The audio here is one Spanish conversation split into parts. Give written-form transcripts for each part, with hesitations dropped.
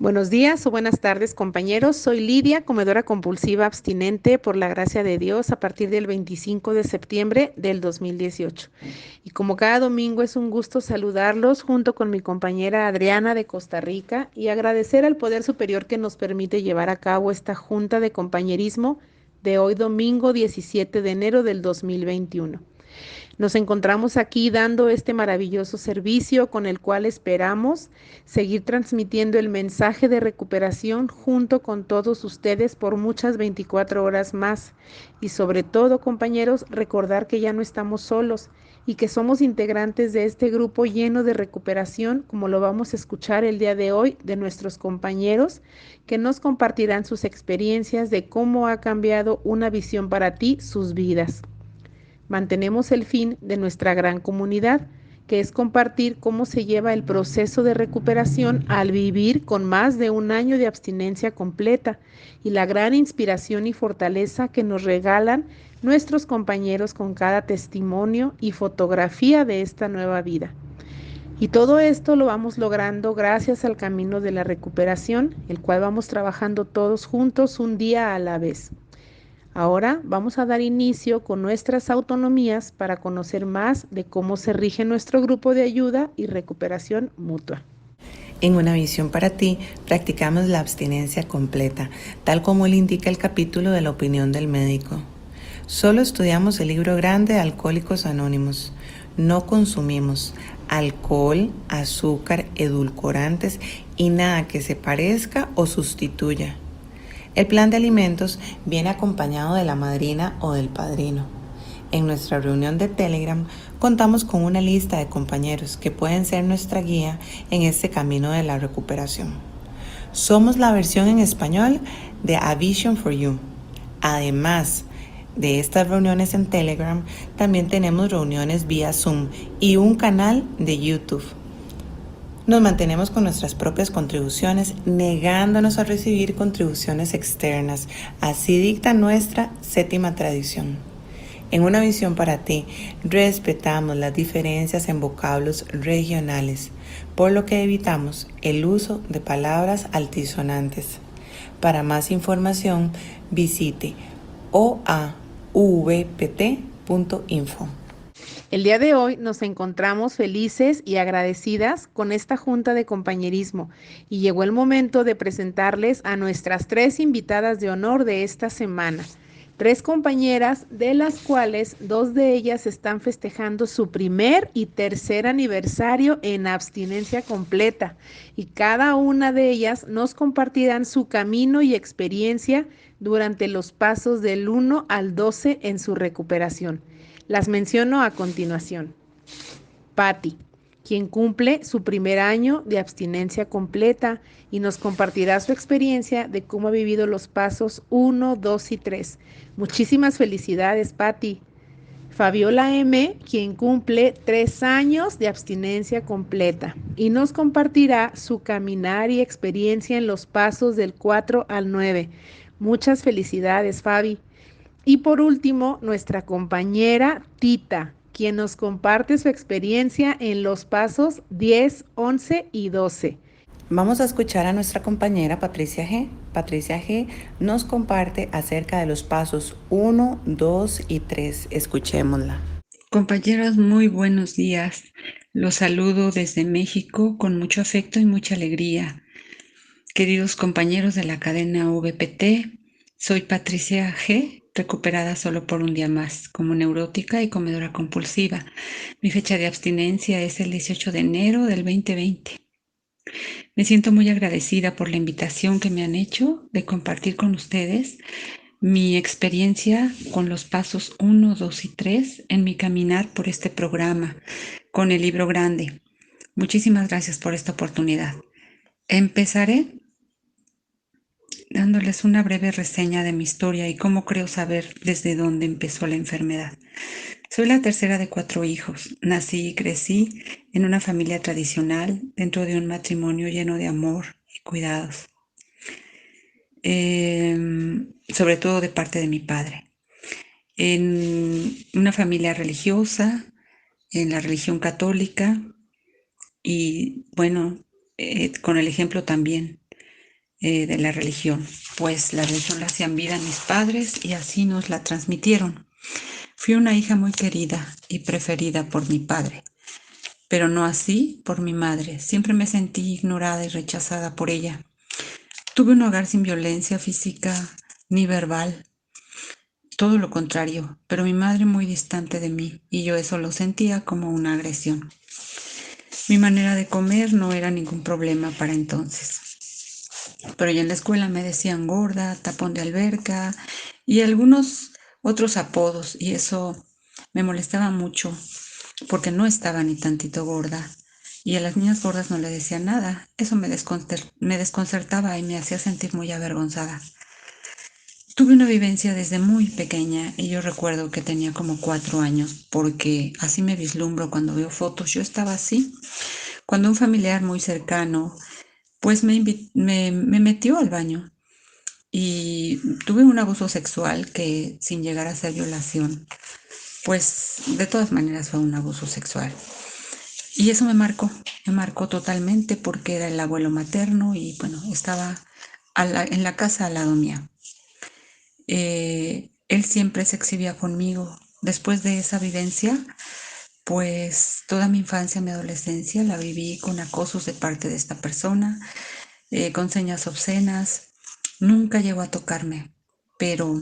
Buenos días o buenas tardes, compañeros. Soy Lidia, comedora compulsiva abstinente por la gracia de Dios a partir del 25 de septiembre del 2018. Y como cada domingo es un gusto saludarlos junto con mi compañera Adriana de Costa Rica y agradecer al Poder Superior que nos permite llevar a cabo esta junta de compañerismo de hoy domingo 17 de enero del 2021. Nos encontramos aquí dando este maravilloso servicio con el cual esperamos seguir transmitiendo el mensaje de recuperación junto con todos ustedes por muchas 24 horas más. Y sobre todo, compañeros, recordar que ya no estamos solos y que somos integrantes de este grupo lleno de recuperación, como lo vamos a escuchar el día de hoy de nuestros compañeros que nos compartirán sus experiencias de cómo ha cambiado una visión para ti sus vidas. Mantenemos el fin de nuestra gran comunidad, que es compartir cómo se lleva el proceso de recuperación al vivir con más de un año de abstinencia completa y la gran inspiración y fortaleza que nos regalan nuestros compañeros con cada testimonio y fotografía de esta nueva vida. Y todo esto lo vamos logrando gracias al camino de la recuperación, el cual vamos trabajando todos juntos un día a la vez. Ahora vamos a dar inicio con nuestras autonomías para conocer más de cómo se rige nuestro grupo de ayuda y recuperación mutua. En Una visión para ti, practicamos la abstinencia completa, tal como le indica el capítulo de la opinión del médico. Solo estudiamos el libro grande de Alcohólicos Anónimos. No consumimos alcohol, azúcar, edulcorantes y nada que se parezca o sustituya. El plan de alimentos viene acompañado de la madrina o del padrino. En nuestra reunión de Telegram contamos con una lista de compañeros que pueden ser nuestra guía en este camino de la recuperación. Somos la versión en español de A Vision for You. Además de estas reuniones en Telegram, también tenemos reuniones vía Zoom y un canal de YouTube. Nos mantenemos con nuestras propias contribuciones, negándonos a recibir contribuciones externas. Así dicta nuestra séptima tradición. En Una visión para ti, respetamos las diferencias en vocablos regionales, por lo que evitamos el uso de palabras altisonantes. Para más información, visite oavpt.info. El día de hoy nos encontramos felices y agradecidas con esta junta de compañerismo y llegó el momento de presentarles a nuestras 3 invitadas de honor de esta semana. 3 compañeras, de las cuales 2 de ellas están festejando su primer y tercer aniversario en abstinencia completa y cada una de ellas nos compartirán su camino y experiencia durante los pasos del 1 al 12 en su recuperación. Las menciono a continuación. Patti, quien cumple su primer año de abstinencia completa y nos compartirá su experiencia de cómo ha vivido los pasos 1, 2 y 3. Muchísimas felicidades, Patti. Fabiola M., quien cumple 3 años de abstinencia completa y nos compartirá su caminar y experiencia en los pasos del 4 al 9. Muchas felicidades, Fabi. Y por último, nuestra compañera Tita, quien nos comparte su experiencia en los pasos 10, 11 y 12. Vamos a escuchar a nuestra compañera Patricia G. Patricia G. nos comparte acerca de los pasos 1, 2 y 3. Escuchémosla. Compañeros, muy buenos días. Los saludo desde México con mucho afecto y mucha alegría. Queridos compañeros de la cadena VPT, soy Patricia G., recuperada solo por un día más, como neurótica y comedora compulsiva. Mi fecha de abstinencia es el 18 de enero del 2020. Me siento muy agradecida por la invitación que me han hecho de compartir con ustedes mi experiencia con los pasos 1, 2 y 3 en mi caminar por este programa con el libro grande. Muchísimas gracias por esta oportunidad. Empezaré dándoles una breve reseña de mi historia y cómo creo saber desde dónde empezó la enfermedad. Soy la tercera de 4 hijos. Nací y crecí en una familia tradicional dentro de un matrimonio lleno de amor y cuidados, sobre todo de parte de mi padre. En una familia religiosa, en la religión católica y bueno, con el ejemplo también de la religión, pues la religión la hacían vida mis padres y así nos la transmitieron. Fui una hija muy querida y preferida por mi padre, pero no así por mi madre. Siempre me sentí ignorada y rechazada por ella. Tuve un hogar sin violencia física ni verbal, todo lo contrario, pero mi madre muy distante de mí y yo eso lo sentía como una agresión. Mi manera de comer no era ningún problema para entonces, pero ya en la escuela me decían gorda, tapón de alberca y algunos otros apodos y eso me molestaba mucho porque no estaba ni tantito gorda y a las niñas gordas no le decía nada. Eso me desconcertaba y me hacía sentir muy avergonzada. Tuve una vivencia desde muy pequeña y yo recuerdo que tenía como 4 años porque así me vislumbro cuando veo fotos. Yo estaba así cuando un familiar muy cercano pues me metió al baño y tuve un abuso sexual que sin llegar a ser violación, pues de todas maneras fue un abuso sexual. Y eso me marcó totalmente porque era el abuelo materno y bueno, estaba en la casa al lado mía. Él siempre se exhibía conmigo. Después de esa vivencia, pues toda mi infancia, mi adolescencia la viví con acosos de parte de esta persona, con señas obscenas. Nunca llegó a tocarme, pero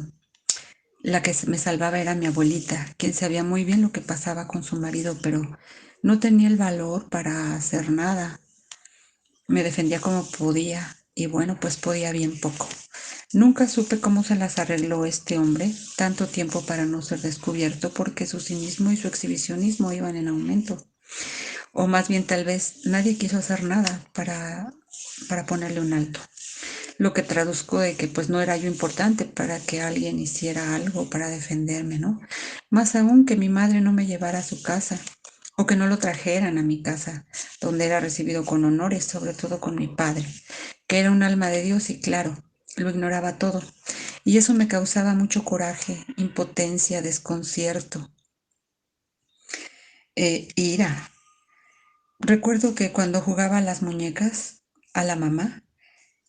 la que me salvaba era mi abuelita, quien sabía muy bien lo que pasaba con su marido, pero no tenía el valor para hacer nada. Me defendía como podía y bueno, pues podía bien poco. Nunca supe cómo se las arregló este hombre, tanto tiempo para no ser descubierto, porque su cinismo y su exhibicionismo iban en aumento. O más bien tal vez nadie quiso hacer nada para ponerle un alto. Lo que traduzco de que pues no era yo importante para que alguien hiciera algo para defenderme, ¿no? Más aún que mi madre no me llevara a su casa o que no lo trajeran a mi casa, donde era recibido con honores, sobre todo con mi padre, que era un alma de Dios y claro, lo ignoraba todo. Y eso me causaba mucho coraje, impotencia, desconcierto, ira. Recuerdo que cuando jugaba a las muñecas, a la mamá,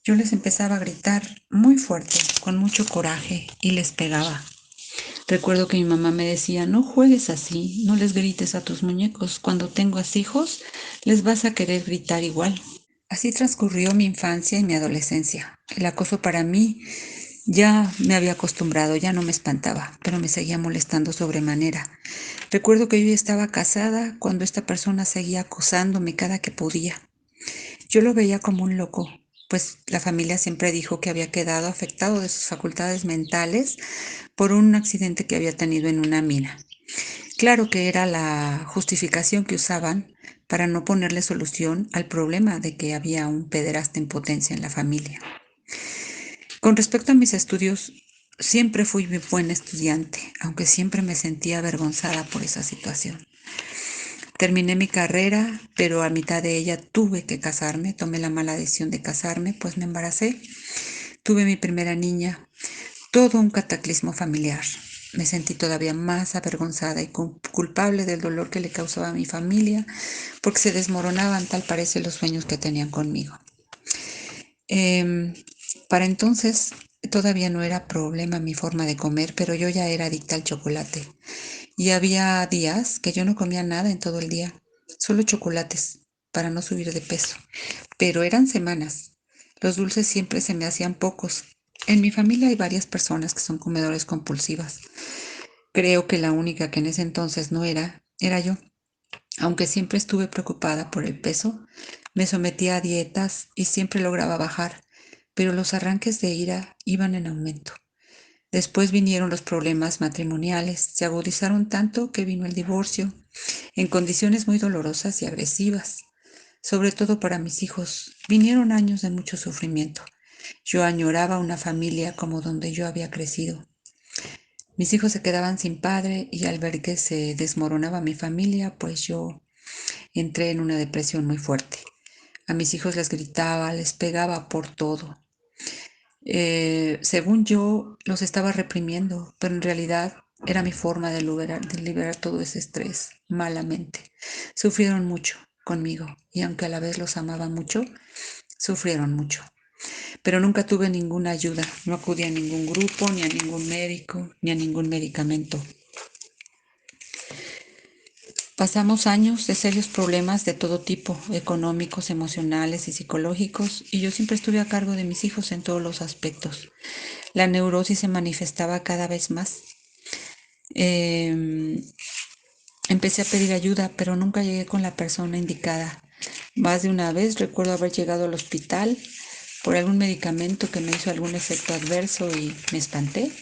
yo les empezaba a gritar muy fuerte, con mucho coraje, y les pegaba. Recuerdo que mi mamá me decía, no juegues así, no les grites a tus muñecos. Cuando tengas hijos, les vas a querer gritar igual. Así transcurrió mi infancia y mi adolescencia. El acoso para mí ya me había acostumbrado, ya no me espantaba, pero me seguía molestando sobremanera. Recuerdo que yo ya estaba casada cuando esta persona seguía acosándome cada que podía. Yo lo veía como un loco, pues la familia siempre dijo que había quedado afectado de sus facultades mentales por un accidente que había tenido en una mina. Claro que era la justificación que usaban para no ponerle solución al problema de que había un pederasta en potencia en la familia. Con respecto a mis estudios, siempre fui muy buena estudiante, aunque siempre me sentía avergonzada por esa situación. Terminé mi carrera, pero a mitad de ella tuve que casarme, tomé la mala decisión de casarme, pues me embaracé. Tuve mi primera niña, todo un cataclismo familiar. Me sentí todavía más avergonzada y culpable del dolor que le causaba a mi familia, porque se desmoronaban, tal parece, los sueños que tenían conmigo. Para entonces todavía no era problema mi forma de comer, pero yo ya era adicta al chocolate. Y había días que yo no comía nada en todo el día, solo chocolates, para no subir de peso. Pero eran semanas. Los dulces siempre se me hacían pocos. En mi familia hay varias personas que son comedores compulsivas. Creo que la única que en ese entonces no era yo. Aunque siempre estuve preocupada por el peso, me sometía a dietas y siempre lograba bajar, pero los arranques de ira iban en aumento. Después vinieron los problemas matrimoniales, se agudizaron tanto que vino el divorcio, en condiciones muy dolorosas y agresivas, sobre todo para mis hijos. Vinieron años de mucho sufrimiento. Yo añoraba una familia como donde yo había crecido. Mis hijos se quedaban sin padre y al ver que se desmoronaba mi familia, pues yo entré en una depresión muy fuerte. A mis hijos les gritaba, les pegaba por todo. Según yo, los estaba reprimiendo, pero en realidad era mi forma de liberar todo ese estrés malamente. Sufrieron mucho conmigo y aunque a la vez los amaba mucho, sufrieron mucho. pero nunca tuve ninguna ayuda. No acudí a ningún grupo, ni a ningún médico, ni a ningún medicamento. Pasamos años de serios problemas de todo tipo, económicos, emocionales y psicológicos, y yo siempre estuve a cargo de mis hijos en todos los aspectos. La neurosis se manifestaba cada vez más. Empecé a pedir ayuda, pero nunca llegué con la persona indicada. Más de una vez recuerdo haber llegado al hospital por algún medicamento que me hizo algún efecto adverso y me espanté,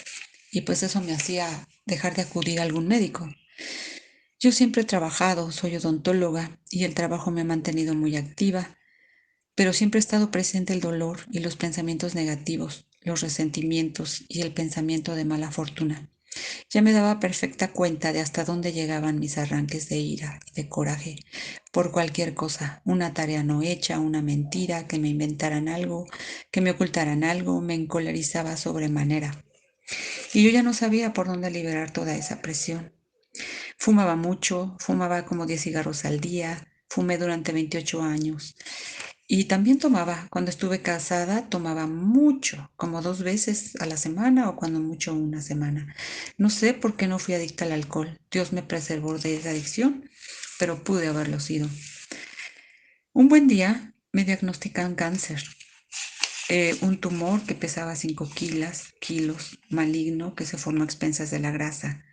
y pues eso me hacía dejar de acudir a algún médico. Yo siempre he trabajado, soy odontóloga y el trabajo me ha mantenido muy activa, pero siempre ha estado presente el dolor y los pensamientos negativos, los resentimientos y el pensamiento de mala fortuna. Ya me daba perfecta cuenta de hasta dónde llegaban mis arranques de ira y de coraje por cualquier cosa, una tarea no hecha, una mentira, que me inventaran algo, que me ocultaran algo, me encolerizaba sobremanera. Y yo ya no sabía por dónde liberar toda esa presión. Fumaba mucho, fumaba como 10 cigarros al día, fumé durante 28 años. Y también tomaba, cuando estuve casada, tomaba mucho, como 2 veces a la semana o cuando mucho una semana. No sé por qué no fui adicta al alcohol. Dios me preservó de esa adicción, pero pude haberlo sido. Un buen día me diagnostican cáncer, un tumor que pesaba 5 kilos, maligno, que se formó a expensas de la grasa.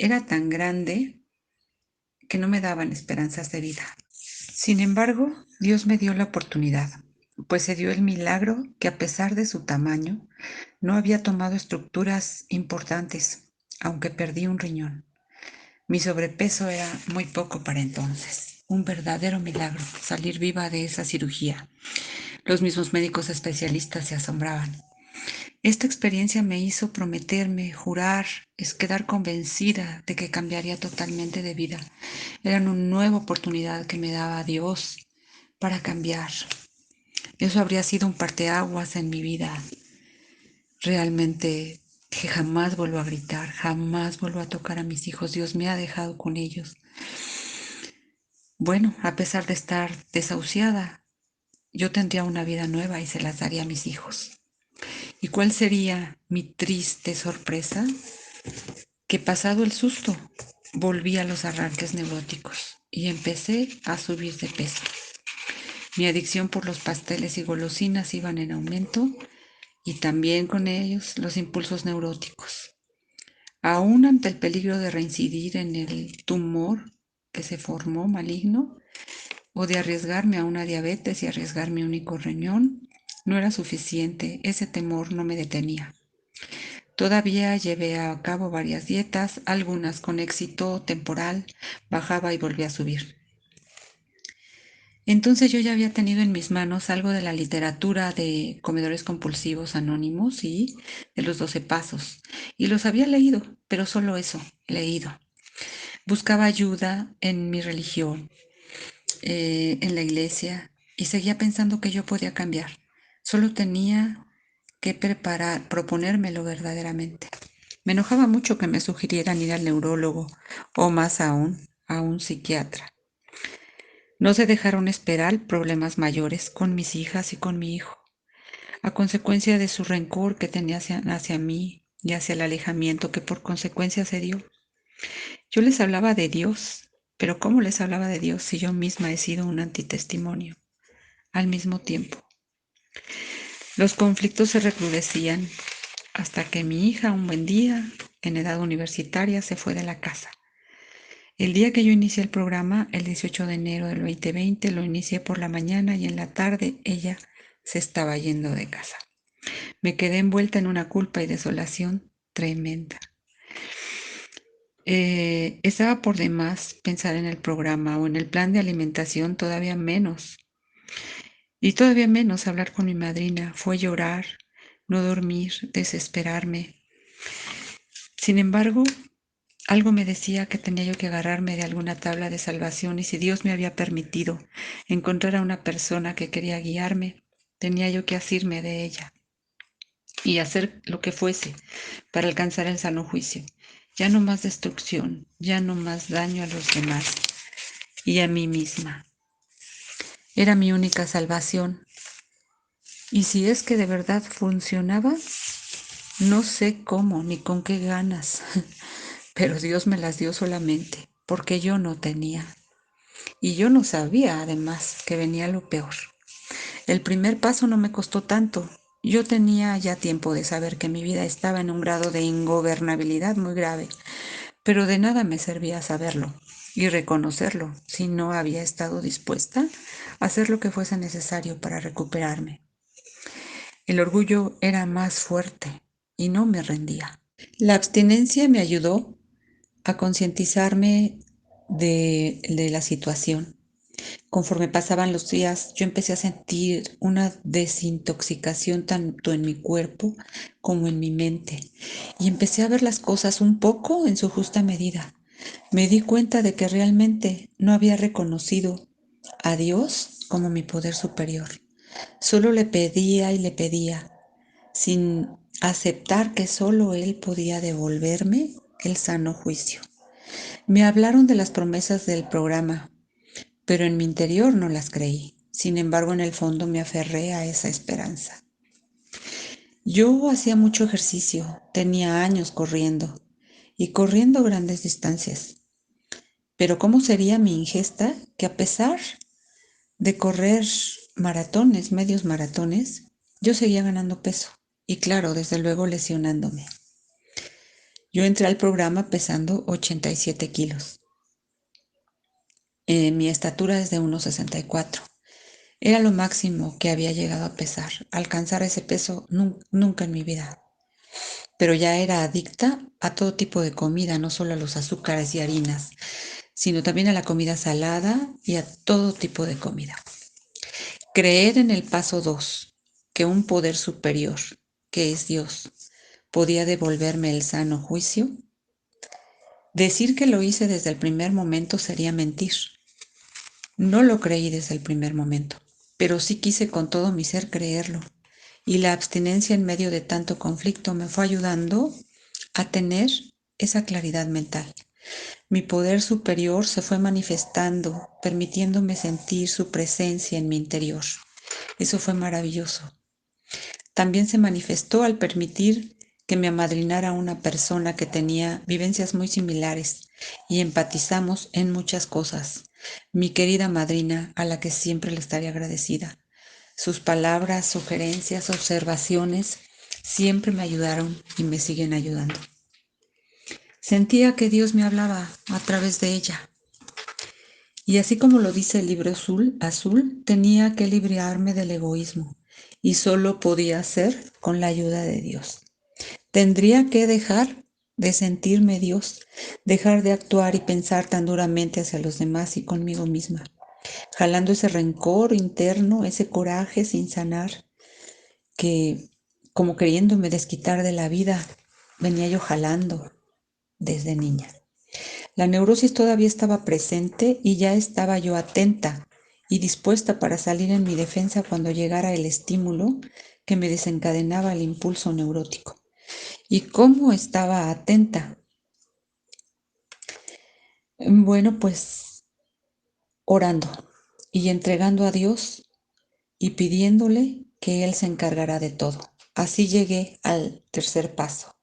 Era tan grande que no me daban esperanzas de vida. Sin embargo, Dios me dio la oportunidad, pues se dio el milagro que a pesar de su tamaño, no había tomado estructuras importantes, aunque perdí un riñón. Mi sobrepeso era muy poco para entonces. Un verdadero milagro salir viva de esa cirugía. Los mismos médicos especialistas se asombraban. Esta experiencia me hizo prometerme, jurar, quedar convencida de que cambiaría totalmente de vida. Era una nueva oportunidad que me daba Dios para cambiar. Eso habría sido un parteaguas en mi vida. Realmente que jamás vuelvo a gritar, jamás vuelvo a tocar a mis hijos. Dios me ha dejado con ellos. Bueno, a pesar de estar desahuciada, yo tendría una vida nueva y se las daría a mis hijos. ¿Y cuál sería mi triste sorpresa? Que pasado el susto, volví a los arranques neuróticos y empecé a subir de peso. Mi adicción por los pasteles y golosinas iban en aumento y también con ellos los impulsos neuróticos. Aún ante el peligro de reincidir en el tumor que se formó maligno o de arriesgarme a una diabetes y arriesgar mi único riñón, no era suficiente, ese temor no me detenía. Todavía llevé a cabo varias dietas, algunas con éxito temporal, bajaba y volvía a subir. Entonces yo ya había tenido en mis manos algo de la literatura de comedores compulsivos anónimos y de los 12 pasos. Y los había leído, pero solo eso, leído. Buscaba ayuda en mi religión, en la iglesia, y seguía pensando que yo podía cambiar. Solo tenía que proponérmelo verdaderamente. Me enojaba mucho que me sugirieran ir al neurólogo o más aún, a un psiquiatra. No se dejaron esperar problemas mayores con mis hijas y con mi hijo, a consecuencia de su rencor que tenía hacia mí y hacia el alejamiento que por consecuencia se dio. Yo les hablaba de Dios, pero ¿cómo les hablaba de Dios si yo misma he sido un antitestimonio? Al mismo tiempo, los conflictos se recrudecían hasta que mi hija un buen día, en edad universitaria, se fue de la casa. El día que yo inicié el programa, el 18 de enero del 2020, lo inicié por la mañana y en la tarde ella se estaba yendo de casa. Me quedé envuelta en una culpa y desolación tremenda. Estaba por demás pensar en el programa o en el plan de alimentación, todavía menos. Y todavía menos hablar con mi madrina. Fue llorar, no dormir, desesperarme. Sin embargo, algo me decía que tenía yo que agarrarme de alguna tabla de salvación y si Dios me había permitido encontrar a una persona que quería guiarme, tenía yo que asirme de ella y hacer lo que fuese para alcanzar el sano juicio. Ya no más destrucción, ya no más daño a los demás y a mí misma. Era mi única salvación. Y si es que de verdad funcionaba, no sé cómo ni con qué ganas, pero Dios me las dio solamente porque yo no tenía. Y yo no sabía, además, que venía lo peor. El primer paso no me costó tanto. Yo tenía ya tiempo de saber que mi vida estaba en un grado de ingobernabilidad muy grave, pero de nada me servía saberlo y reconocerlo si no había estado dispuesta a hacer lo que fuese necesario para recuperarme. El orgullo era más fuerte y no me rendía. La abstinencia me ayudó a concientizarme de la situación. Conforme pasaban los días, yo empecé a sentir una desintoxicación tanto en mi cuerpo como en mi mente y empecé a ver las cosas un poco en su justa medida. Me di cuenta de que realmente no había reconocido a Dios como mi poder superior. Solo le pedía y le pedía, sin aceptar que solo Él podía devolverme el sano juicio. Me hablaron de las promesas del programa, pero en mi interior no las creí. Sin embargo, en el fondo me aferré a esa esperanza. Yo hacía mucho ejercicio, tenía años corriendo y corriendo grandes distancias. Pero ¿cómo sería mi ingesta que a pesar de correr maratones, medios maratones, yo seguía ganando peso? Y claro, desde luego lesionándome. Yo entré al programa pesando 87 kilos. Mi estatura es de 1,64. Era lo máximo que había llegado a pesar. Alcanzar ese peso nunca en mi vida. Pero ya era adicta a todo tipo de comida, no solo a los azúcares y harinas, sino también a la comida salada y a todo tipo de comida. Creer en el paso 2, que un poder superior, que es Dios, podía devolverme el sano juicio. Decir que lo hice desde el primer momento sería mentir. No lo creí desde el primer momento, pero sí quise con todo mi ser creerlo. Y la abstinencia en medio de tanto conflicto me fue ayudando a tener esa claridad mental. Mi poder superior se fue manifestando, permitiéndome sentir su presencia en mi interior. Eso fue maravilloso. También se manifestó al permitir que me amadrinara una persona que tenía vivencias muy similares y empatizamos en muchas cosas. Mi querida madrina, a la que siempre le estaré agradecida. Sus palabras, sugerencias, observaciones siempre me ayudaron y me siguen ayudando. Sentía que Dios me hablaba a través de ella. Y así como lo dice el libro azul, tenía que librarme del egoísmo y solo podía hacer con la ayuda de Dios. Tendría que dejar de sentirme Dios, dejar de actuar y pensar tan duramente hacia los demás y conmigo misma, jalando ese rencor interno, ese coraje sin sanar, que como queriéndome desquitar de la vida, venía yo jalando desde niña. La neurosis todavía estaba presente y ya estaba yo atenta y dispuesta para salir en mi defensa cuando llegara el estímulo que me desencadenaba el impulso neurótico. ¿Y cómo estaba atenta? Bueno, pues orando y entregando a Dios y pidiéndole que Él se encargará de todo. Así llegué al tercer paso.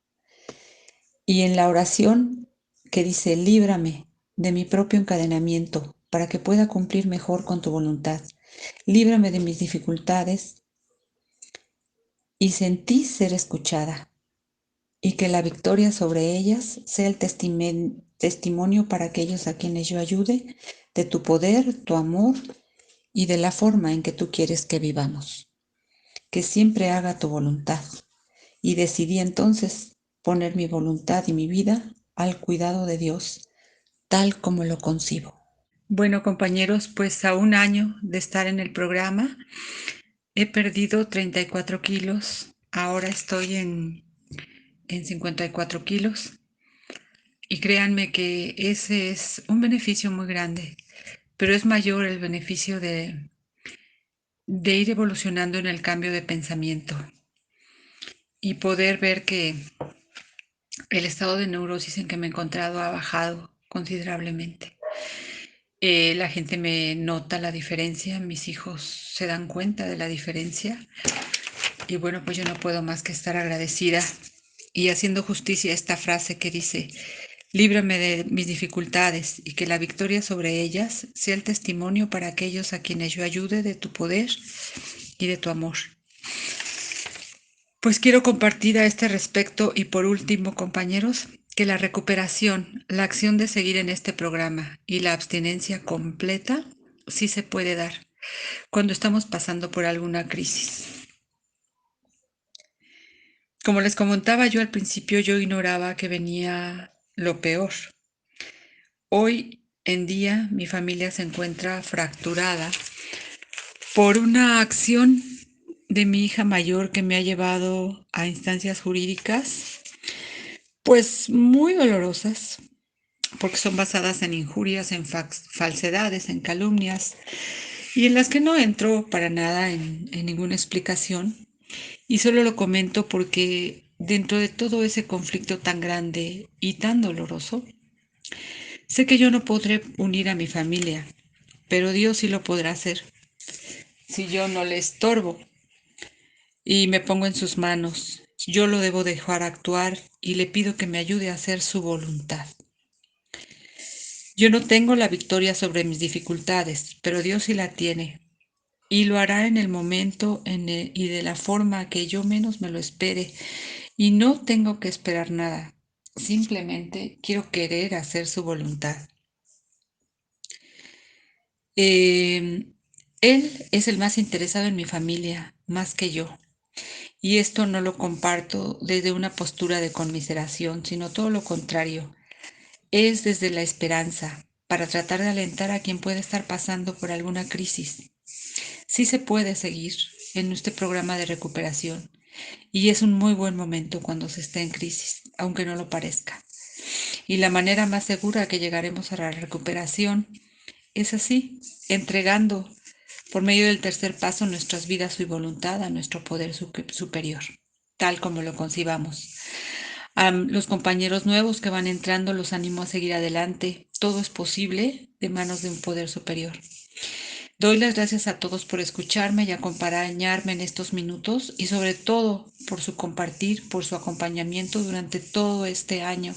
Y en la oración que dice, líbrame de mi propio encadenamiento para que pueda cumplir mejor con tu voluntad. Líbrame de mis dificultades y sentí ser escuchada y que la victoria sobre ellas sea el testimonio para aquellos a quienes yo ayude de tu poder, tu amor y de la forma en que tú quieres que vivamos. Que siempre haga tu voluntad. Y decidí entonces poner mi voluntad y mi vida al cuidado de Dios, tal como lo concibo. Bueno, compañeros, pues a un año de estar en el programa, he perdido 34 kilos. Ahora estoy en 54 kilos. Y créanme que ese es un beneficio muy grande, pero es mayor el beneficio de ir evolucionando en el cambio de pensamiento y poder ver que el estado de neurosis en que me he encontrado ha bajado considerablemente. La gente me nota la diferencia, mis hijos se dan cuenta de la diferencia Y bueno, pues yo no puedo más que estar agradecida y haciendo justicia a esta frase que dice, líbrame de mis dificultades y que la victoria sobre ellas sea el testimonio para aquellos a quienes yo ayude de tu poder y de tu amor. Pues quiero compartir a este respecto y por último, compañeros, que la recuperación, la acción de seguir en este programa y la abstinencia completa sí se puede dar cuando estamos pasando por alguna crisis. Como les comentaba yo al principio, yo ignoraba que venía lo peor. Hoy en día mi familia se encuentra fracturada por una acción de mi hija mayor que me ha llevado a instancias jurídicas, pues muy dolorosas, porque son basadas en injurias, en falsedades, en calumnias, y en las que no entro para nada en ninguna explicación. Y solo lo comento porque dentro de todo ese conflicto tan grande y tan doloroso, sé que yo no podré unir a mi familia, pero Dios sí lo podrá hacer si yo no le estorbo y me pongo en sus manos. Yo lo debo dejar actuar y le pido que me ayude a hacer su voluntad. Yo no tengo la victoria sobre mis dificultades, pero Dios sí la tiene y lo hará en el momento y de la forma que yo menos me lo espere. Y no tengo que esperar nada, simplemente quiero querer hacer su voluntad. Eh, Él es el más interesado en mi familia, más que yo. Y esto no lo comparto desde una postura de conmiseración, sino todo lo contrario. Es desde la esperanza, para tratar de alentar a quien puede estar pasando por alguna crisis. Sí se puede seguir en este programa de recuperación y es un muy buen momento cuando se esté en crisis, aunque no lo parezca. Y la manera más segura que llegaremos a la recuperación es así, entregando por medio del tercer paso nuestras vidas y voluntad a nuestro poder superior, tal como lo concibamos. A los compañeros nuevos que van entrando los animo a seguir adelante. Todo es posible de manos de un poder superior. Doy las gracias a todos por escucharme y acompañarme en estos minutos y sobre todo por su compartir, por su acompañamiento durante todo este año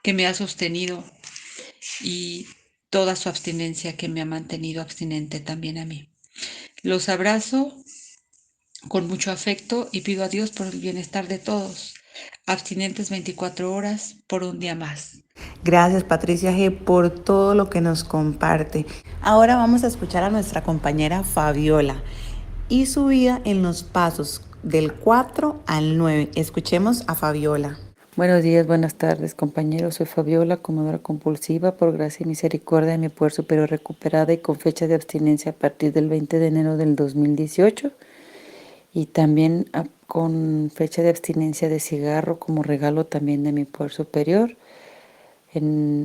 que me ha sostenido y toda su abstinencia que me ha mantenido abstinente también a mí. Los abrazo con mucho afecto y pido a Dios por el bienestar de todos. Abstinentes 24 horas por un día más. Gracias Patricia G por todo lo que nos comparte. Ahora vamos a escuchar a nuestra compañera Fabiola y su vida en los pasos del 4 al 9. Escuchemos a Fabiola. Buenos días, buenas tardes, compañeros. Soy Fabiola, comedora compulsiva, por gracia y misericordia de mi poder superior recuperada y con fecha de abstinencia a partir del 20 de enero del 2018 y también con fecha de abstinencia de cigarro como regalo también de mi poder superior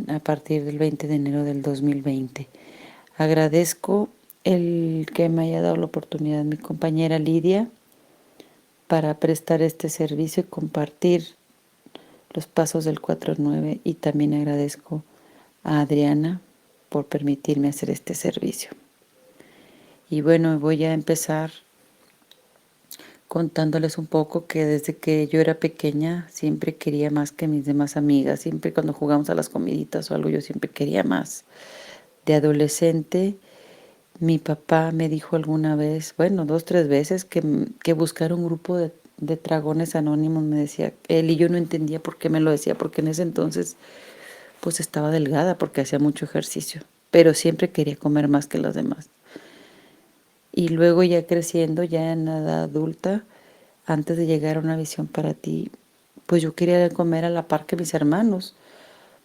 a partir del 20 de enero del 2020. Agradezco el que me haya dado la oportunidad mi compañera Lidia para prestar este servicio y compartir los pasos del 4-9 y también agradezco a Adriana por permitirme hacer este servicio. Y bueno, voy a empezar contándoles un poco que desde que yo era pequeña siempre quería más que mis demás amigas, siempre cuando jugamos a las comiditas o algo yo siempre quería más. De adolescente mi papá me dijo alguna vez, bueno, 2-3 veces que buscar un grupo de dragones anónimos, me decía él, y yo no entendía por qué me lo decía, porque en ese entonces pues estaba delgada porque hacía mucho ejercicio, pero siempre quería comer más que los demás. Y luego ya creciendo, ya en la edad adulta, antes de llegar a Una Visión para Ti, pues yo quería comer a la par que mis hermanos,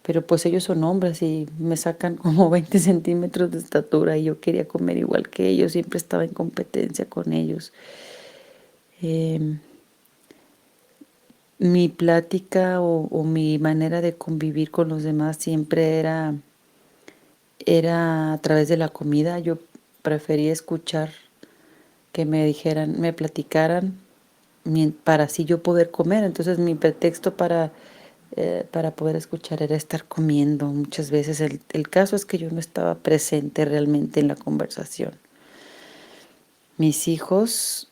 pero pues ellos son hombres y me sacan como 20 centímetros de estatura y yo quería comer igual que ellos, siempre estaba en competencia con ellos. Mi plática o mi manera de convivir con los demás siempre era a través de la comida. Yo prefería escuchar que me dijeran, me platicaran para así yo poder comer. Entonces mi pretexto para poder escuchar era estar comiendo. Muchas veces el caso es que yo no estaba presente realmente en la conversación. Mis hijos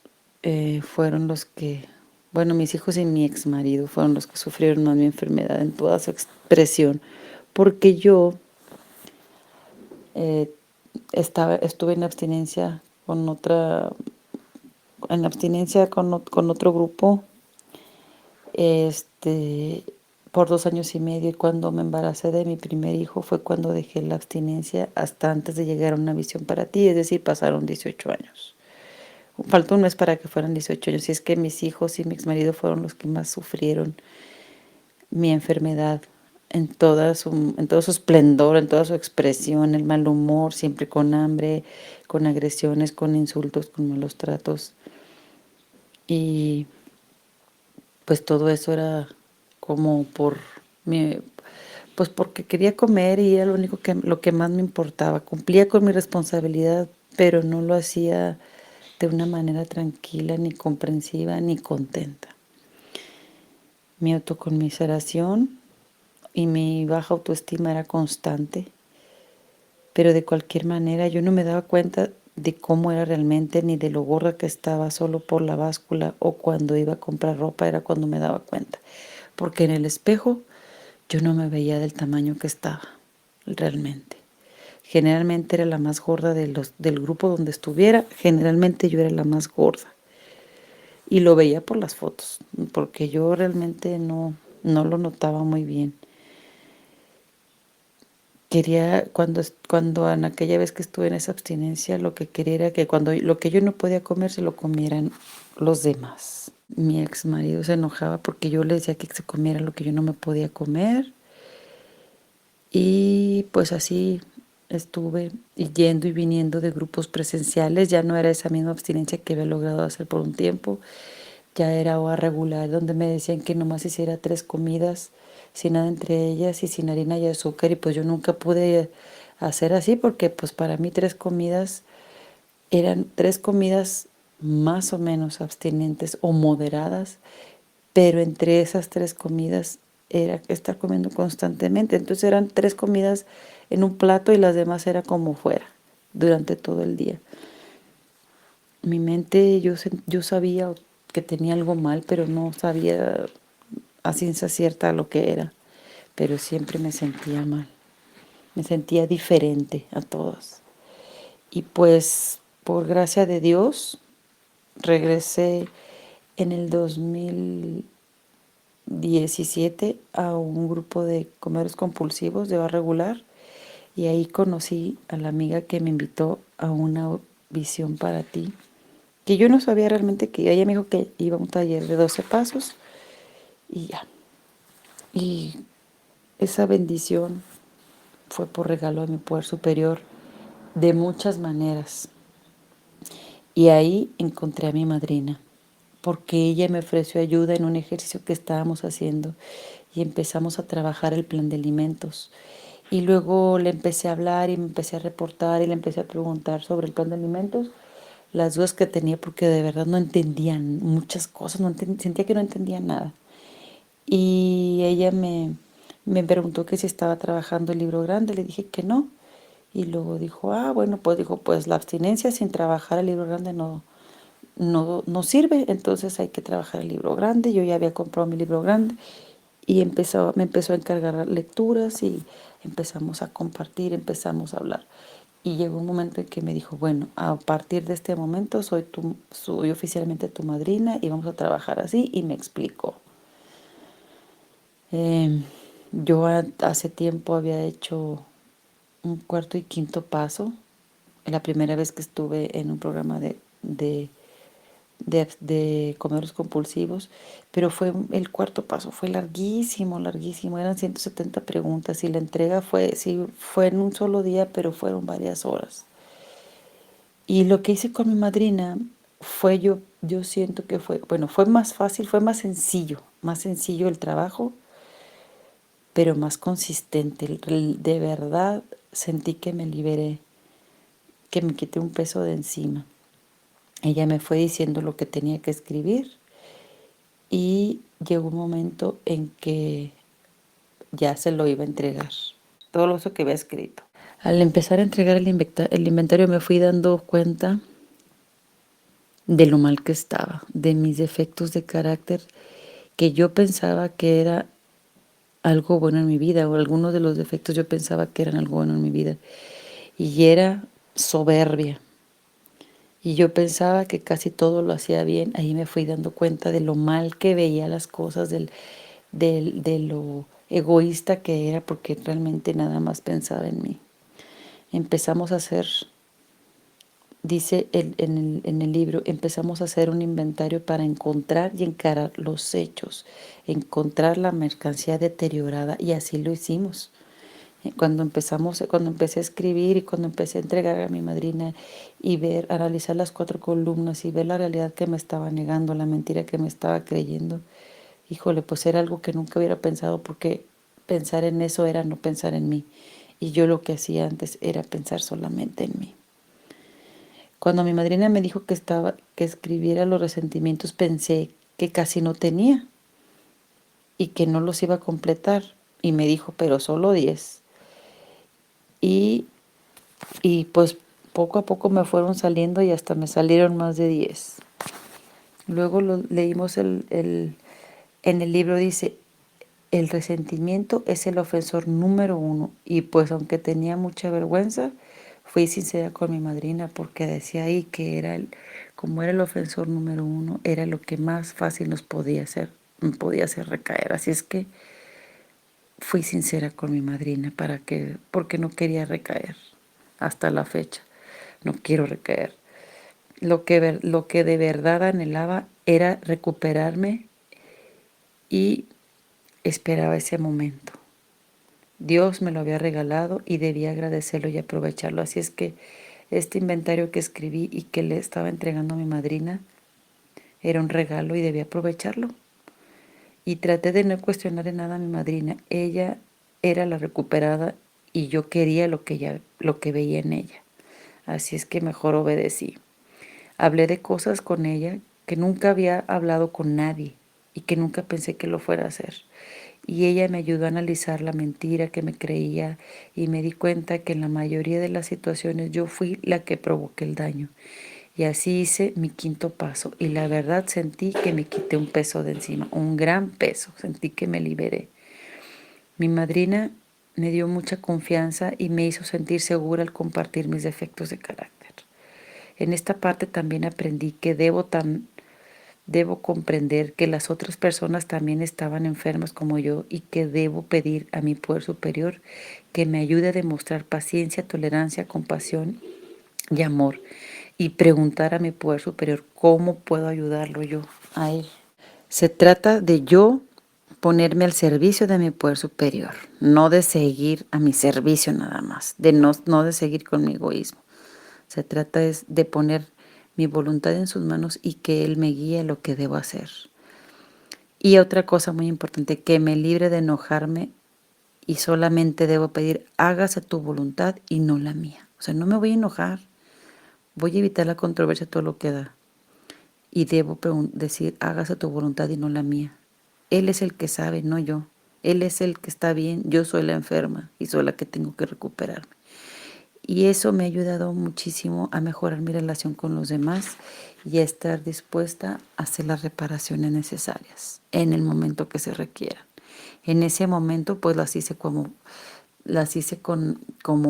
fueron los que, bueno, mis hijos y mi ex marido fueron los que sufrieron más mi enfermedad en toda su expresión, porque yo eh, estuve en abstinencia con otro grupo, este, por 2 años y medio, y cuando me embaracé de mi primer hijo fue cuando dejé la abstinencia hasta antes de llegar a Una Visión para Ti, es decir, pasaron 18 años. Faltó un mes para que fueran 18 años, y es que mis hijos y mi exmarido fueron los que más sufrieron mi enfermedad en todo su esplendor, en toda su expresión, el mal humor, siempre con hambre, con agresiones, con insultos, con malos tratos. Y pues todo eso era como mi, pues porque quería comer y era lo que más me importaba. Cumplía con mi responsabilidad, pero no lo hacía de una manera tranquila, ni comprensiva, ni contenta. Mi autoconmiseración y mi baja autoestima era constante, pero de cualquier manera yo no me daba cuenta de cómo era realmente, ni de lo gorda que estaba solo por la báscula, o cuando iba a comprar ropa era cuando me daba cuenta, porque en el espejo yo no me veía del tamaño que estaba realmente. Generalmente era la más gorda del grupo donde estuviera, generalmente yo era la más gorda. Y lo veía por las fotos, porque yo realmente no lo notaba muy bien. Cuando en aquella vez que estuve en esa abstinencia, lo que quería era que cuando lo que yo no podía comer se lo comieran los demás. Mi ex marido se enojaba porque yo le decía que se comiera lo que yo no me podía comer, y pues así estuve yendo y viniendo de grupos presenciales. Ya no era esa misma abstinencia que había logrado hacer por un tiempo, ya era hora regular, donde me decían que nomás hiciera 3 comidas, sin nada entre ellas y sin harina y azúcar, y pues yo nunca pude hacer así, porque pues para mí 3 comidas eran 3 comidas más o menos abstinentes o moderadas, pero entre esas 3 comidas era estar comiendo constantemente. Entonces eran 3 comidas en un plato y las demás era como fuera durante todo el día. Mi mente, yo sabía que tenía algo mal, pero no sabía a ciencia cierta lo que era. Pero siempre me sentía mal, me sentía diferente a todos. Y pues, por gracia de Dios, regresé en el 2017 a un grupo de comedores compulsivos de Barra Regular, y ahí conocí a la amiga que me invitó a Una Visión para Ti, que yo no sabía realmente que ella me dijo que iba a un taller de 12 pasos y ya. Y esa bendición fue por regalo de mi poder superior de muchas maneras. Y ahí encontré a mi madrina, porque ella me ofreció ayuda en un ejercicio que estábamos haciendo, y empezamos a trabajar el plan de alimentos. Y luego le empecé a hablar y me empecé a reportar y le empecé a preguntar sobre el plan de alimentos, las dudas que tenía, porque de verdad no entendían muchas cosas, sentía que no entendía nada. Y ella me preguntó que si estaba trabajando el libro grande, le dije que no. Y luego dijo, bueno, pues dijo, pues la abstinencia sin trabajar el libro grande no sirve, entonces hay que trabajar el libro grande. Yo ya había comprado mi libro grande y me empezó a encargar lecturas, y empezamos a compartir, empezamos a hablar. Y llegó un momento en que me dijo, bueno, a partir de este momento soy oficialmente tu madrina y vamos a trabajar así, y me explicó. Yo hace tiempo había hecho un cuarto y quinto paso, la primera vez que estuve en un programa de comedores compulsivos, pero el cuarto paso fue larguísimo, larguísimo, eran 170 preguntas, y la entrega sí, fue en un solo día, pero fueron varias horas. Y lo que hice con mi madrina fue, yo siento que fue más fácil, fue más sencillo el trabajo, pero más consistente. De verdad sentí que me liberé, que me quité un peso de encima. Ella me fue diciendo lo que tenía que escribir, y llegó un momento en que ya se lo iba a entregar, todo eso que había escrito. Al empezar a entregar el inventario me fui dando cuenta de lo mal que estaba, de mis defectos de carácter que yo pensaba que era algo bueno en mi vida, o algunos de los defectos yo pensaba que eran algo bueno en mi vida. Y era soberbia. Y yo pensaba que casi todo lo hacía bien. Ahí me fui dando cuenta de lo mal que veía las cosas, de lo egoísta que era, porque realmente nada más pensaba en mí. Empezamos a hacer, dice en el libro, empezamos a hacer un inventario para encontrar y encarar los hechos, encontrar la mercancía deteriorada, y así lo hicimos. Cuando empecé a escribir y cuando empecé a entregar a mi madrina y analizar las 4 columnas y ver la realidad que me estaba negando, la mentira que me estaba creyendo, híjole, pues era algo que nunca hubiera pensado, porque pensar en eso era no pensar en mí. Y yo lo que hacía antes era pensar solamente en mí. Cuando mi madrina me dijo que escribiera los resentimientos, pensé que casi no tenía y que no los iba a completar. Y me dijo, pero solo 10. Y, y pues poco a poco me fueron saliendo y hasta me salieron más de 10. Luego leímos en el libro, dice, el resentimiento es el ofensor número 1. Y pues aunque tenía mucha vergüenza, fui sincera con mi madrina, porque decía ahí que como era el ofensor número 1, era lo que más fácil me podía hacer recaer. Así es que fui sincera con mi madrina porque no quería recaer. Hasta la fecha, no quiero recaer. Lo que de verdad anhelaba era recuperarme y esperaba ese momento. Dios me lo había regalado y debía agradecerlo y aprovecharlo. Así es que este inventario que escribí y que le estaba entregando a mi madrina era un regalo y debía aprovecharlo. Y traté de no cuestionar en nada a mi madrina. Ella era la recuperada y yo quería lo que veía en ella. Así es que mejor obedecí. Hablé de cosas con ella que nunca había hablado con nadie y que nunca pensé que lo fuera a hacer. Y ella me ayudó a analizar la mentira que me creía, y me di cuenta que en la mayoría de las situaciones yo fui la que provoqué el daño. Y así hice mi 5.º paso, y la verdad sentí que me quité un peso de encima, un gran peso, sentí que me liberé. Mi madrina me dio mucha confianza y me hizo sentir segura al compartir mis defectos de carácter. En esta parte también aprendí que debo comprender que las otras personas también estaban enfermas como yo, y que debo pedir a mi poder superior que me ayude a demostrar paciencia, tolerancia, compasión y amor, y preguntar a mi poder superior cómo puedo ayudarlo yo a él. Se trata de yo ponerme al servicio de mi poder superior, no de seguir a mi servicio nada más, no de seguir con mi egoísmo. Se trata de poner mi voluntad en sus manos y que Él me guíe lo que debo hacer. Y otra cosa muy importante, que me libre de enojarme, y solamente debo pedir, hágase tu voluntad y no la mía. O sea, no me voy a enojar, voy a evitar la controversia todo lo que da. Y debo decir, hágase tu voluntad y no la mía. Él es el que sabe, no yo. Él es el que está bien, yo soy la enferma y soy la que tengo que recuperarme. Y eso me ha ayudado muchísimo a mejorar mi relación con los demás y a estar dispuesta a hacer las reparaciones necesarias en el momento que se requieran. En ese momento, pues las hice como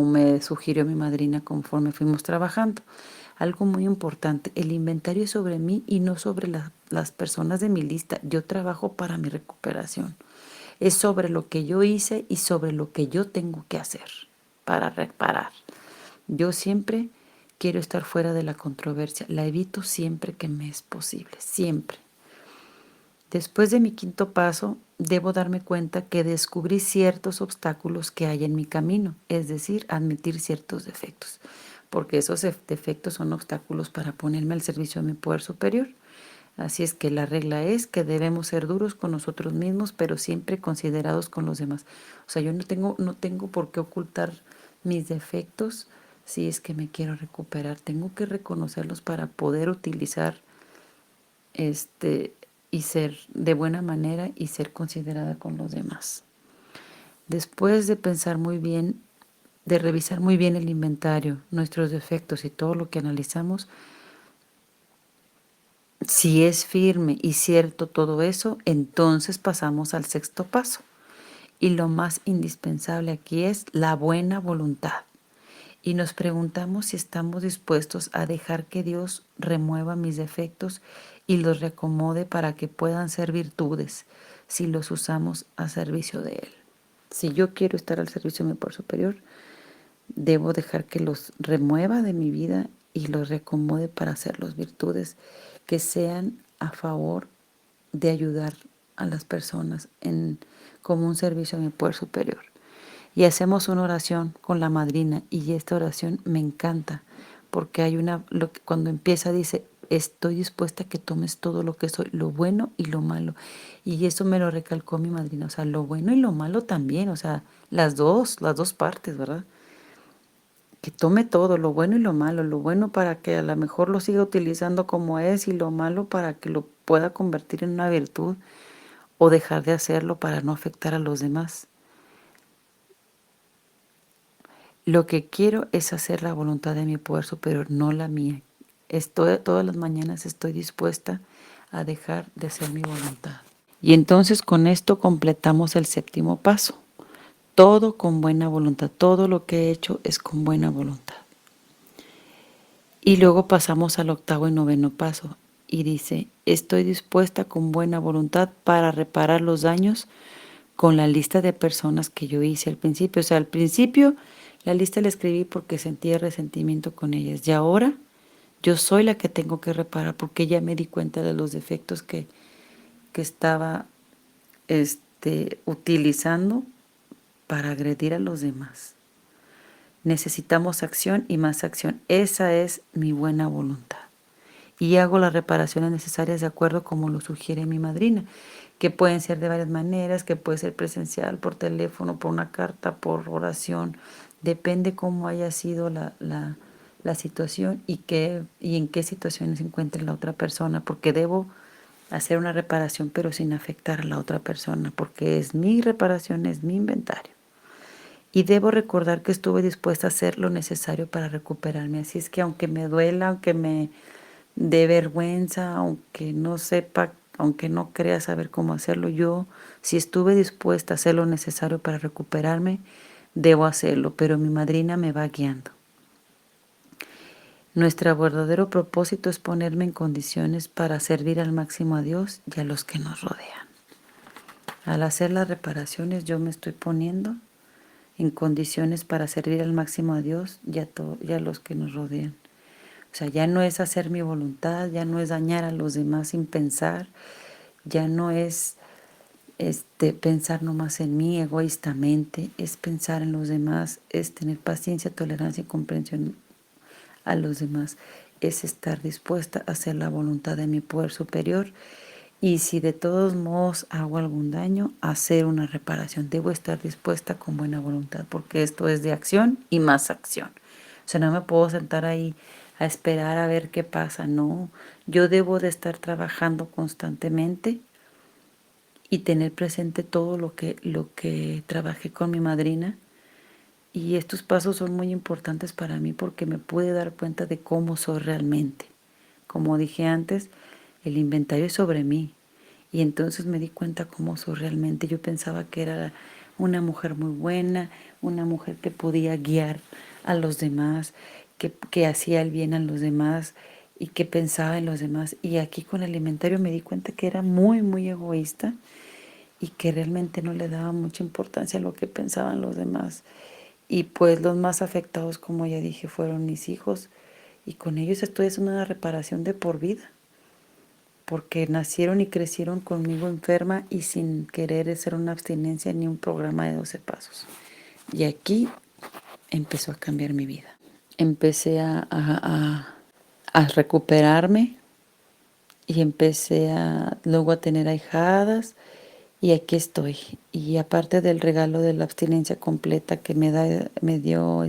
me sugirió mi madrina conforme fuimos trabajando. Algo muy importante, el inventario es sobre mí y no sobre las personas de mi lista. Yo trabajo para mi recuperación. Es sobre lo que yo hice y sobre lo que yo tengo que hacer para reparar. Yo siempre quiero estar fuera de la controversia. La evito siempre que me es posible, siempre. Después de mi 5.º paso, debo darme cuenta que descubrí ciertos obstáculos que hay en mi camino, es decir, admitir ciertos defectos, porque esos defectos son obstáculos para ponerme al servicio de mi poder superior. Así es que la regla es que debemos ser duros con nosotros mismos, pero siempre considerados con los demás. O sea, yo no tengo por qué ocultar mis defectos. Si es que me quiero recuperar, tengo que reconocerlos para poder utilizar y ser de buena manera y ser considerada con los demás. Después de pensar muy bien, de revisar muy bien el inventario, nuestros defectos y todo lo que analizamos, Si es firme y cierto todo eso, entonces pasamos al sexto paso. Y lo más indispensable aquí es la buena voluntad. Y nos preguntamos si estamos dispuestos a dejar que Dios remueva mis defectos y los reacomode para que puedan ser virtudes si los usamos a servicio de Él. Si yo quiero estar al servicio de mi poder superior, debo dejar que los remueva de mi vida y los reacomode para hacerlos virtudes que sean a favor de ayudar a las personas como un servicio a mi poder superior. Y hacemos una oración con la madrina y esta oración me encanta porque cuando empieza dice, estoy dispuesta a que tomes todo lo que soy, lo bueno y lo malo. Y eso me lo recalcó mi madrina, o sea, lo bueno y lo malo también, o sea, las dos partes, ¿verdad? Que tome todo, lo bueno y lo bueno para que a lo mejor lo siga utilizando como es y lo malo para que lo pueda convertir en una virtud o dejar de hacerlo para no afectar a los demás. Lo que quiero es hacer la voluntad de mi poder superior, no la mía. Todas las mañanas estoy dispuesta a dejar de hacer mi voluntad. Y entonces con esto completamos el séptimo paso. Todo con buena voluntad, todo lo que he hecho es con buena voluntad. Y luego pasamos al octavo y noveno paso y dice, estoy dispuesta con buena voluntad para reparar los daños con la lista de personas que yo hice al principio. O sea, al principio la lista la escribí porque sentía resentimiento con ellas y ahora yo soy la que tengo que reparar porque ya me di cuenta de los defectos que estaba utilizando para agredir a los demás. Necesitamos acción y más acción. Esa es mi buena voluntad. Y hago las reparaciones necesarias de acuerdo como lo sugiere mi madrina, que pueden ser de varias maneras, que puede ser presencial, por teléfono, por una carta, por oración. Depende cómo haya sido la situación y en qué situación se encuentre la otra persona, porque debo hacer una reparación pero sin afectar a la otra persona, porque es mi reparación, es mi inventario. Y debo recordar que estuve dispuesta a hacer lo necesario para recuperarme. Así es que aunque me duela, aunque me dé vergüenza, aunque no sepa, aunque no crea saber cómo hacerlo, yo, si estuve dispuesta a hacer lo necesario para recuperarme, debo hacerlo, pero mi madrina me va guiando. Nuestro verdadero propósito es ponerme en condiciones para servir al máximo a Dios y a los que nos rodean. Al hacer las reparaciones yo me estoy poniendo en condiciones para servir al máximo a Dios y a los que nos rodean. O sea, ya no es hacer mi voluntad, ya no es dañar a los demás sin pensar, ya no es pensar nomás en mí egoístamente, es pensar en los demás, es tener paciencia, tolerancia y comprensión a los demás, es estar dispuesta a hacer la voluntad de mi poder superior. Y si de todos modos hago algún daño, hacer una reparación. Debo estar dispuesta con buena voluntad porque esto es de acción y más acción. O sea, no me puedo sentar ahí a esperar a ver qué pasa. No, yo debo de estar trabajando constantemente y tener presente todo lo que trabajé con mi madrina. Y estos pasos son muy importantes para mí porque me pude dar cuenta de cómo soy realmente. Como dije antes, el inventario es sobre mí. Y entonces me di cuenta cómo soy realmente. Yo pensaba que era una mujer muy buena, una mujer que podía guiar a los demás, que hacía el bien a los demás y que pensaba en los demás. Y aquí con el inventario me di cuenta que era muy, muy egoísta y que realmente no le daba mucha importancia a lo que pensaban los demás. Y pues los más afectados, como ya dije, fueron mis hijos. Y con ellos estoy haciendo una reparación de por vida. Porque nacieron y crecieron conmigo enferma y sin querer hacer una abstinencia ni un programa de 12 pasos. Y aquí empezó a cambiar mi vida. Empecé a recuperarme y empecé luego a tener ahijadas y aquí estoy. Y aparte del regalo de la abstinencia completa que me dio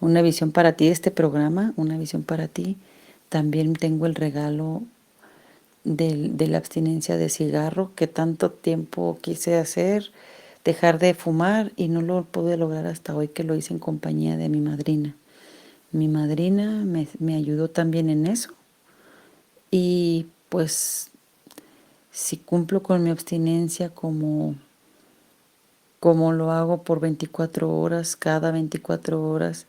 una visión para ti, este programa, una visión para ti, también tengo el regalo de la abstinencia de cigarro que tanto tiempo quise hacer, dejar de fumar y no lo pude lograr hasta hoy que lo hice en compañía de mi madrina. Mi madrina me ayudó también en eso Y pues si cumplo con mi abstinencia como lo hago por 24 horas, cada 24 horas,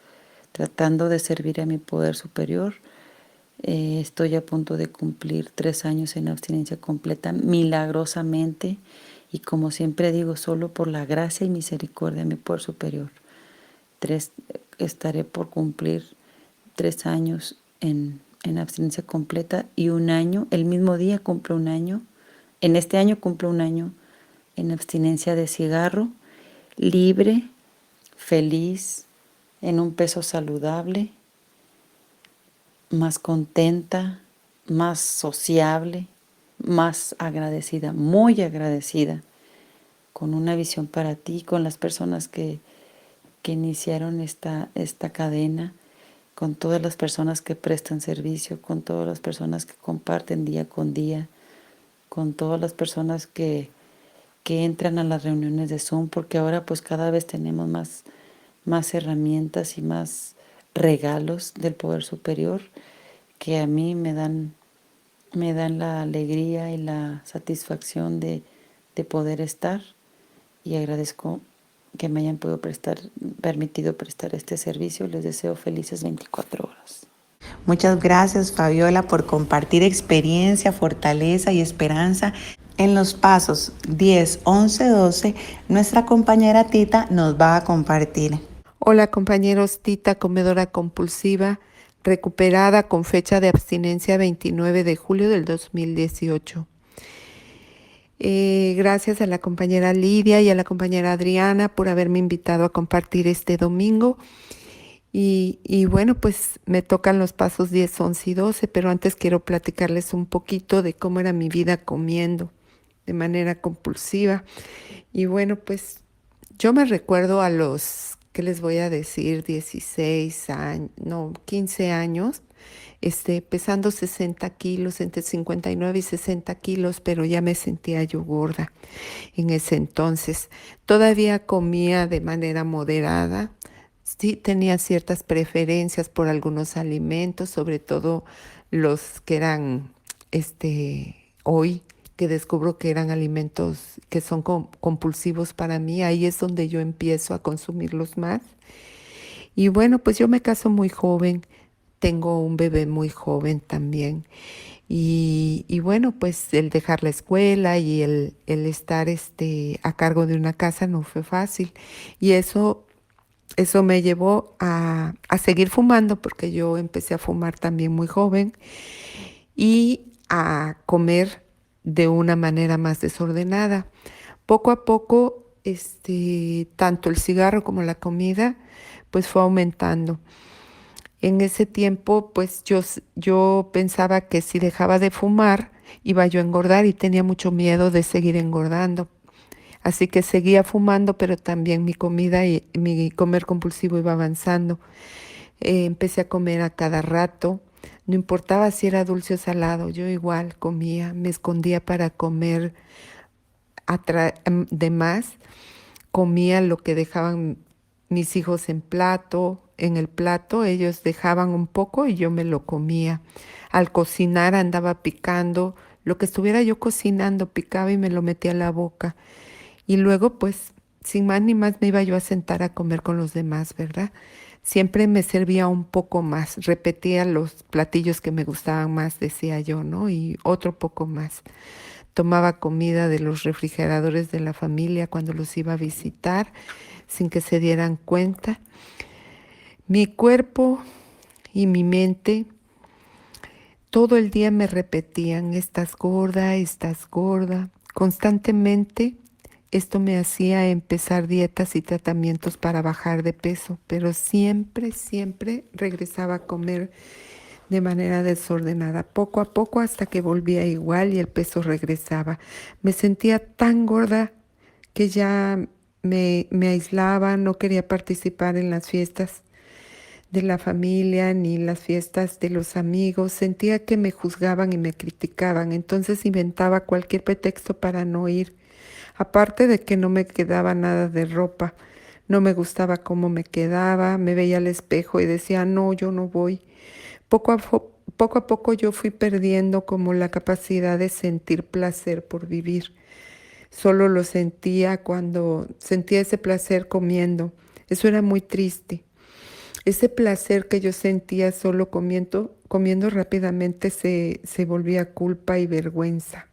tratando de servir a mi poder superior, estoy a punto de cumplir 3 años en abstinencia completa, milagrosamente, y como siempre digo, solo por la gracia y misericordia de mi poder superior. Estaré por cumplir 3 años en abstinencia completa, y un año, el mismo día cumplo un año. En este año cumplo un año en abstinencia de cigarro, libre, feliz, en un peso saludable, más contenta, más sociable, más agradecida, muy agradecida, con una visión para ti, con las personas que iniciaron esta cadena, con todas las personas que prestan servicio, con todas las personas que comparten día con día, con todas las personas que entran a las reuniones de Zoom, porque ahora pues cada vez tenemos más herramientas y más regalos del poder superior que a mí me dan la alegría y la satisfacción de poder estar, y agradezco que me hayan permitido prestar este servicio. Les deseo felices 24 horas. Muchas gracias, Fabiola, por compartir experiencia, fortaleza y esperanza. En los pasos 10, 11, 12, nuestra compañera Tita nos va a compartir. Hola compañeros, Tita, comedora compulsiva, recuperada con fecha de abstinencia 29 de julio del 2018. Gracias a la compañera Lidia y a la compañera Adriana por haberme invitado a compartir este domingo. Y bueno, pues me tocan los pasos 10, 11 y 12, pero antes quiero platicarles un poquito de cómo era mi vida comiendo de manera compulsiva. Y bueno, pues yo me recuerdo a los, ¿qué les voy a decir? 16 años, no, 15 años, pesando 60 kilos, entre 59 y 60 kilos, pero ya me sentía yo gorda en ese entonces. Todavía comía de manera moderada. Sí, tenía ciertas preferencias por algunos alimentos, sobre todo los que eran, hoy que descubro que eran alimentos que son compulsivos para mí. Ahí es donde yo empiezo a consumirlos más. Y bueno, pues yo me caso muy joven, tengo un bebé muy joven también. Y bueno, pues el dejar la escuela y el estar a cargo de una casa no fue fácil. Y eso me llevó a seguir fumando, porque yo empecé a fumar también muy joven, y a comer de una manera más desordenada. Poco a poco, tanto el cigarro como la comida, pues fue aumentando. En ese tiempo, pues yo pensaba que si dejaba de fumar, iba yo a engordar, y tenía mucho miedo de seguir engordando. Así que seguía fumando, pero también mi comida y mi comer compulsivo iba avanzando. Empecé a comer a cada rato, no importaba si era dulce o salado, yo igual comía, me escondía para comer de más, comía lo que dejaban mis hijos en el plato, ellos dejaban un poco y yo me lo comía. Al cocinar andaba picando, lo que estuviera yo cocinando picaba y me lo metía a la boca. Y luego, pues, sin más ni más, me iba yo a sentar a comer con los demás, ¿verdad? Siempre me servía un poco más, repetía los platillos que me gustaban más, decía yo, ¿no? Y otro poco más. Tomaba comida de los refrigeradores de la familia cuando los iba a visitar, sin que se dieran cuenta. Mi cuerpo y mi mente todo el día me repetían: estás gorda, estás gorda. Constantemente esto me hacía empezar dietas y tratamientos para bajar de peso, pero siempre, siempre regresaba a comer de manera desordenada, poco a poco, hasta que volvía igual y el peso regresaba. Me sentía tan gorda que ya me aislaba, no quería participar en las fiestas de la familia ni las fiestas de los amigos. Sentía que me juzgaban y me criticaban, entonces inventaba cualquier pretexto para no ir. Aparte de que no me quedaba nada de ropa, no me gustaba cómo me quedaba, me veía al espejo y decía: no, yo no voy. Poco a poco a poco yo fui perdiendo como la capacidad de sentir placer por vivir. Solo lo sentía cuando sentía ese placer comiendo. Eso era muy triste. Ese placer que yo sentía solo comiendo rápidamente se volvía culpa y vergüenza.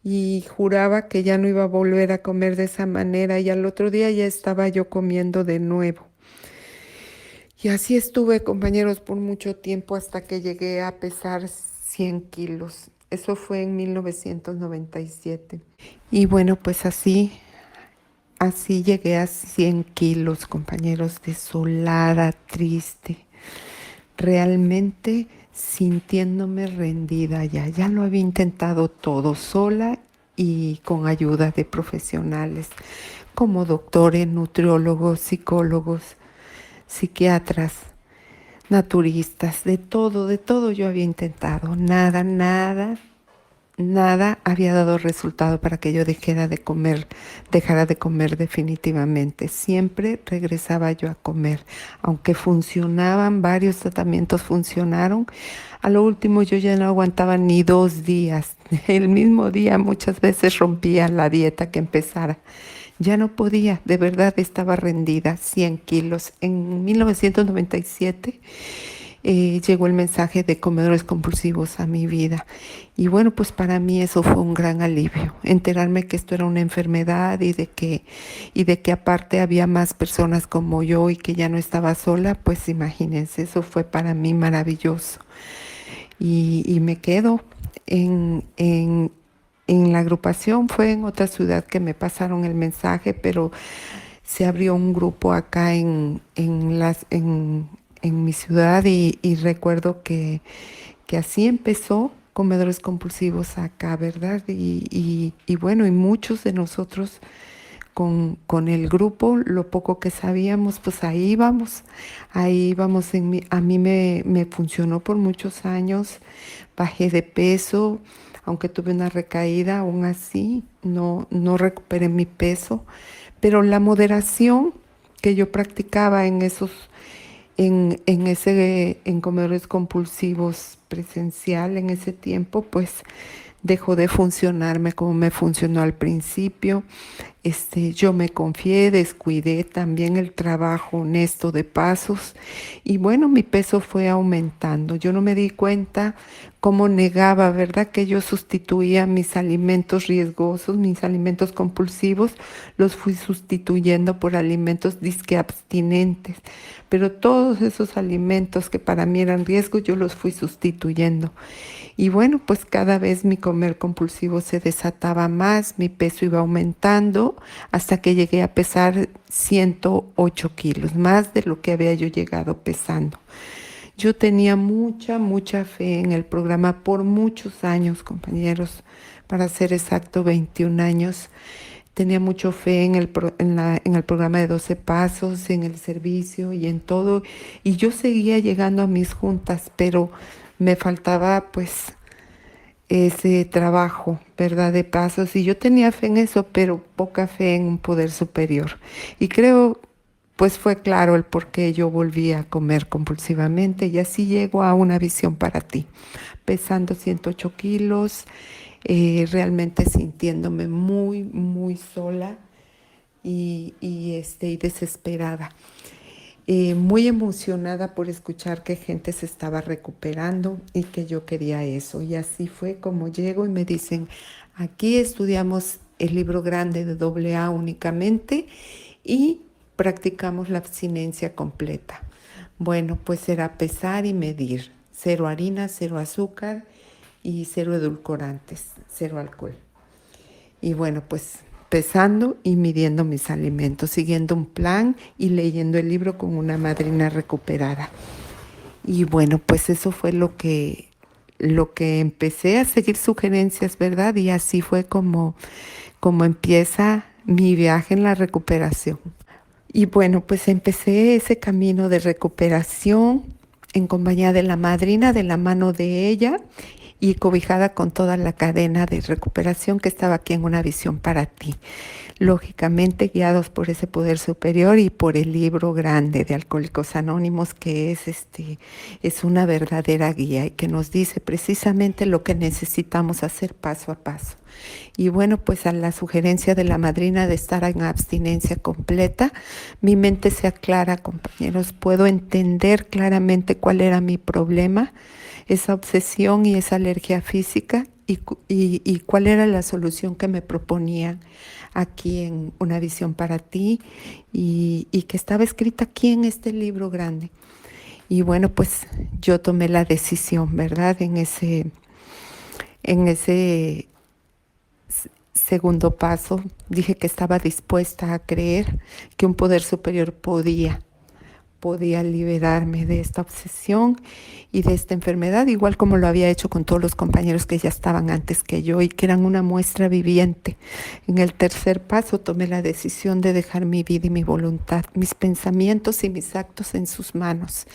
Y juraba que ya no iba a volver a comer de esa manera y al otro día ya estaba yo comiendo de nuevo. Y así estuve, compañeros, por mucho tiempo hasta que llegué a pesar 100 kilos. Eso fue en 1997. Y bueno, pues así llegué a 100 kilos, compañeros, desolada, triste, realmente sintiéndome rendida ya. Ya lo había intentado todo sola y con ayuda de profesionales como doctores, nutriólogos, psicólogos, psiquiatras, naturistas, de todo yo había intentado. Nada había dado resultado para que yo dejara de comer definitivamente. Siempre regresaba yo a comer, aunque funcionaban, varios tratamientos funcionaron. A lo último yo ya no aguantaba ni 2 días. El mismo día muchas veces rompía la dieta que empezara. Ya no podía, de verdad estaba rendida, 100 kilos. En 1997 llegó el mensaje de comedores compulsivos a mi vida. Y bueno, pues para mí eso fue un gran alivio, enterarme que esto era una enfermedad y de que aparte había más personas como yo y que ya no estaba sola, pues imagínense, eso fue para mí maravilloso. Y me quedo en la agrupación. Fue en otra ciudad que me pasaron el mensaje, pero se abrió un grupo acá en mi ciudad y recuerdo que así empezó Comedores Compulsivos acá, ¿verdad? Y bueno, y muchos de nosotros con el grupo, lo poco que sabíamos, pues ahí íbamos. A mí me funcionó por muchos años, bajé de peso, aunque tuve una recaída, aún así no recuperé mi peso, pero la moderación que yo practicaba en comedores compulsivos presencial en ese tiempo, pues dejó de funcionarme como me funcionó al principio. Yo me confié, descuidé también el trabajo honesto de pasos y bueno, mi peso fue aumentando. Yo no me di cuenta cómo negaba, ¿verdad? Que yo sustituía mis alimentos riesgosos, mis alimentos compulsivos, los fui sustituyendo por alimentos disque abstinentes. Pero todos esos alimentos que para mí eran riesgos, yo los fui sustituyendo. Y bueno, pues cada vez mi comer compulsivo se desataba más, mi peso iba aumentando hasta que llegué a pesar 108 kilos, más de lo que había yo llegado pesando. Yo tenía mucha fe en el programa por muchos años, compañeros, para ser exacto, 21 años. Tenía mucha fe en el programa de 12 pasos, en el servicio y en todo. Y yo seguía llegando a mis juntas, pero me faltaba pues ese trabajo, ¿verdad? De pasos. Y yo tenía fe en eso, pero poca fe en un poder superior. Y creo, pues fue claro el por qué yo volví a comer compulsivamente. Y así llego a Una Visión para Ti, pesando 108 kilos, realmente sintiéndome muy sola y desesperada. Muy emocionada por escuchar que gente se estaba recuperando y que yo quería eso. Y así fue como llego y me dicen, aquí estudiamos el libro grande de AA únicamente y practicamos la abstinencia completa. Bueno, pues era pesar y medir. 0 harina, 0 azúcar y 0 edulcorantes, 0 alcohol. Y bueno, pues pesando y midiendo mis alimentos, siguiendo un plan y leyendo el libro con una madrina recuperada. Y bueno, pues eso fue lo que empecé a seguir sugerencias, ¿verdad? Y así fue como empieza mi viaje en la recuperación. Y bueno, pues empecé ese camino de recuperación en compañía de la madrina, de la mano de ella. y cobijada con toda la cadena de recuperación que estaba aquí en Una Visión para Ti. Lógicamente guiados por ese poder superior y por el libro grande de Alcohólicos Anónimos, que es una verdadera guía y que nos dice precisamente lo que necesitamos hacer paso a paso. Y bueno, pues a la sugerencia de la madrina de estar en abstinencia completa, mi mente se aclara, compañeros, puedo entender claramente cuál era mi problema, esa obsesión y esa alergia física, y cuál era la solución que me proponían aquí en Una Visión para Ti, y que estaba escrita aquí en este libro grande. Y bueno, pues yo tomé la decisión, ¿verdad? En ese segundo paso, dije que estaba dispuesta a creer que un poder superior podía liberarme de esta obsesión y de esta enfermedad, igual como lo había hecho con todos los compañeros que ya estaban antes que yo y que eran una muestra viviente. En el tercer paso tomé la decisión de dejar mi vida y mi voluntad, mis pensamientos y mis actos en sus manos.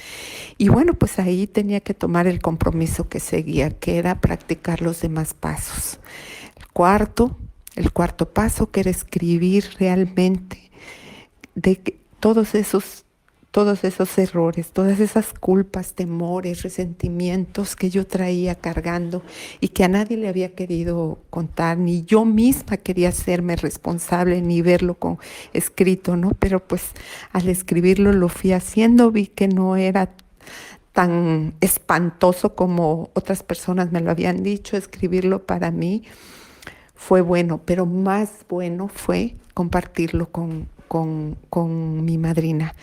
Y bueno, pues ahí tenía que tomar el compromiso que seguía, que era practicar los demás pasos. El cuarto paso, que era escribir realmente de todos esos errores, todas esas culpas, temores, resentimientos que yo traía cargando y que a nadie le había querido contar, ni yo misma quería hacerme responsable, ni verlo con escrito, ¿no? Pero pues al escribirlo lo fui haciendo, vi que no era tan espantoso como otras personas me lo habían dicho. Escribirlo para mí fue bueno, pero más bueno fue compartirlo con mi madrina.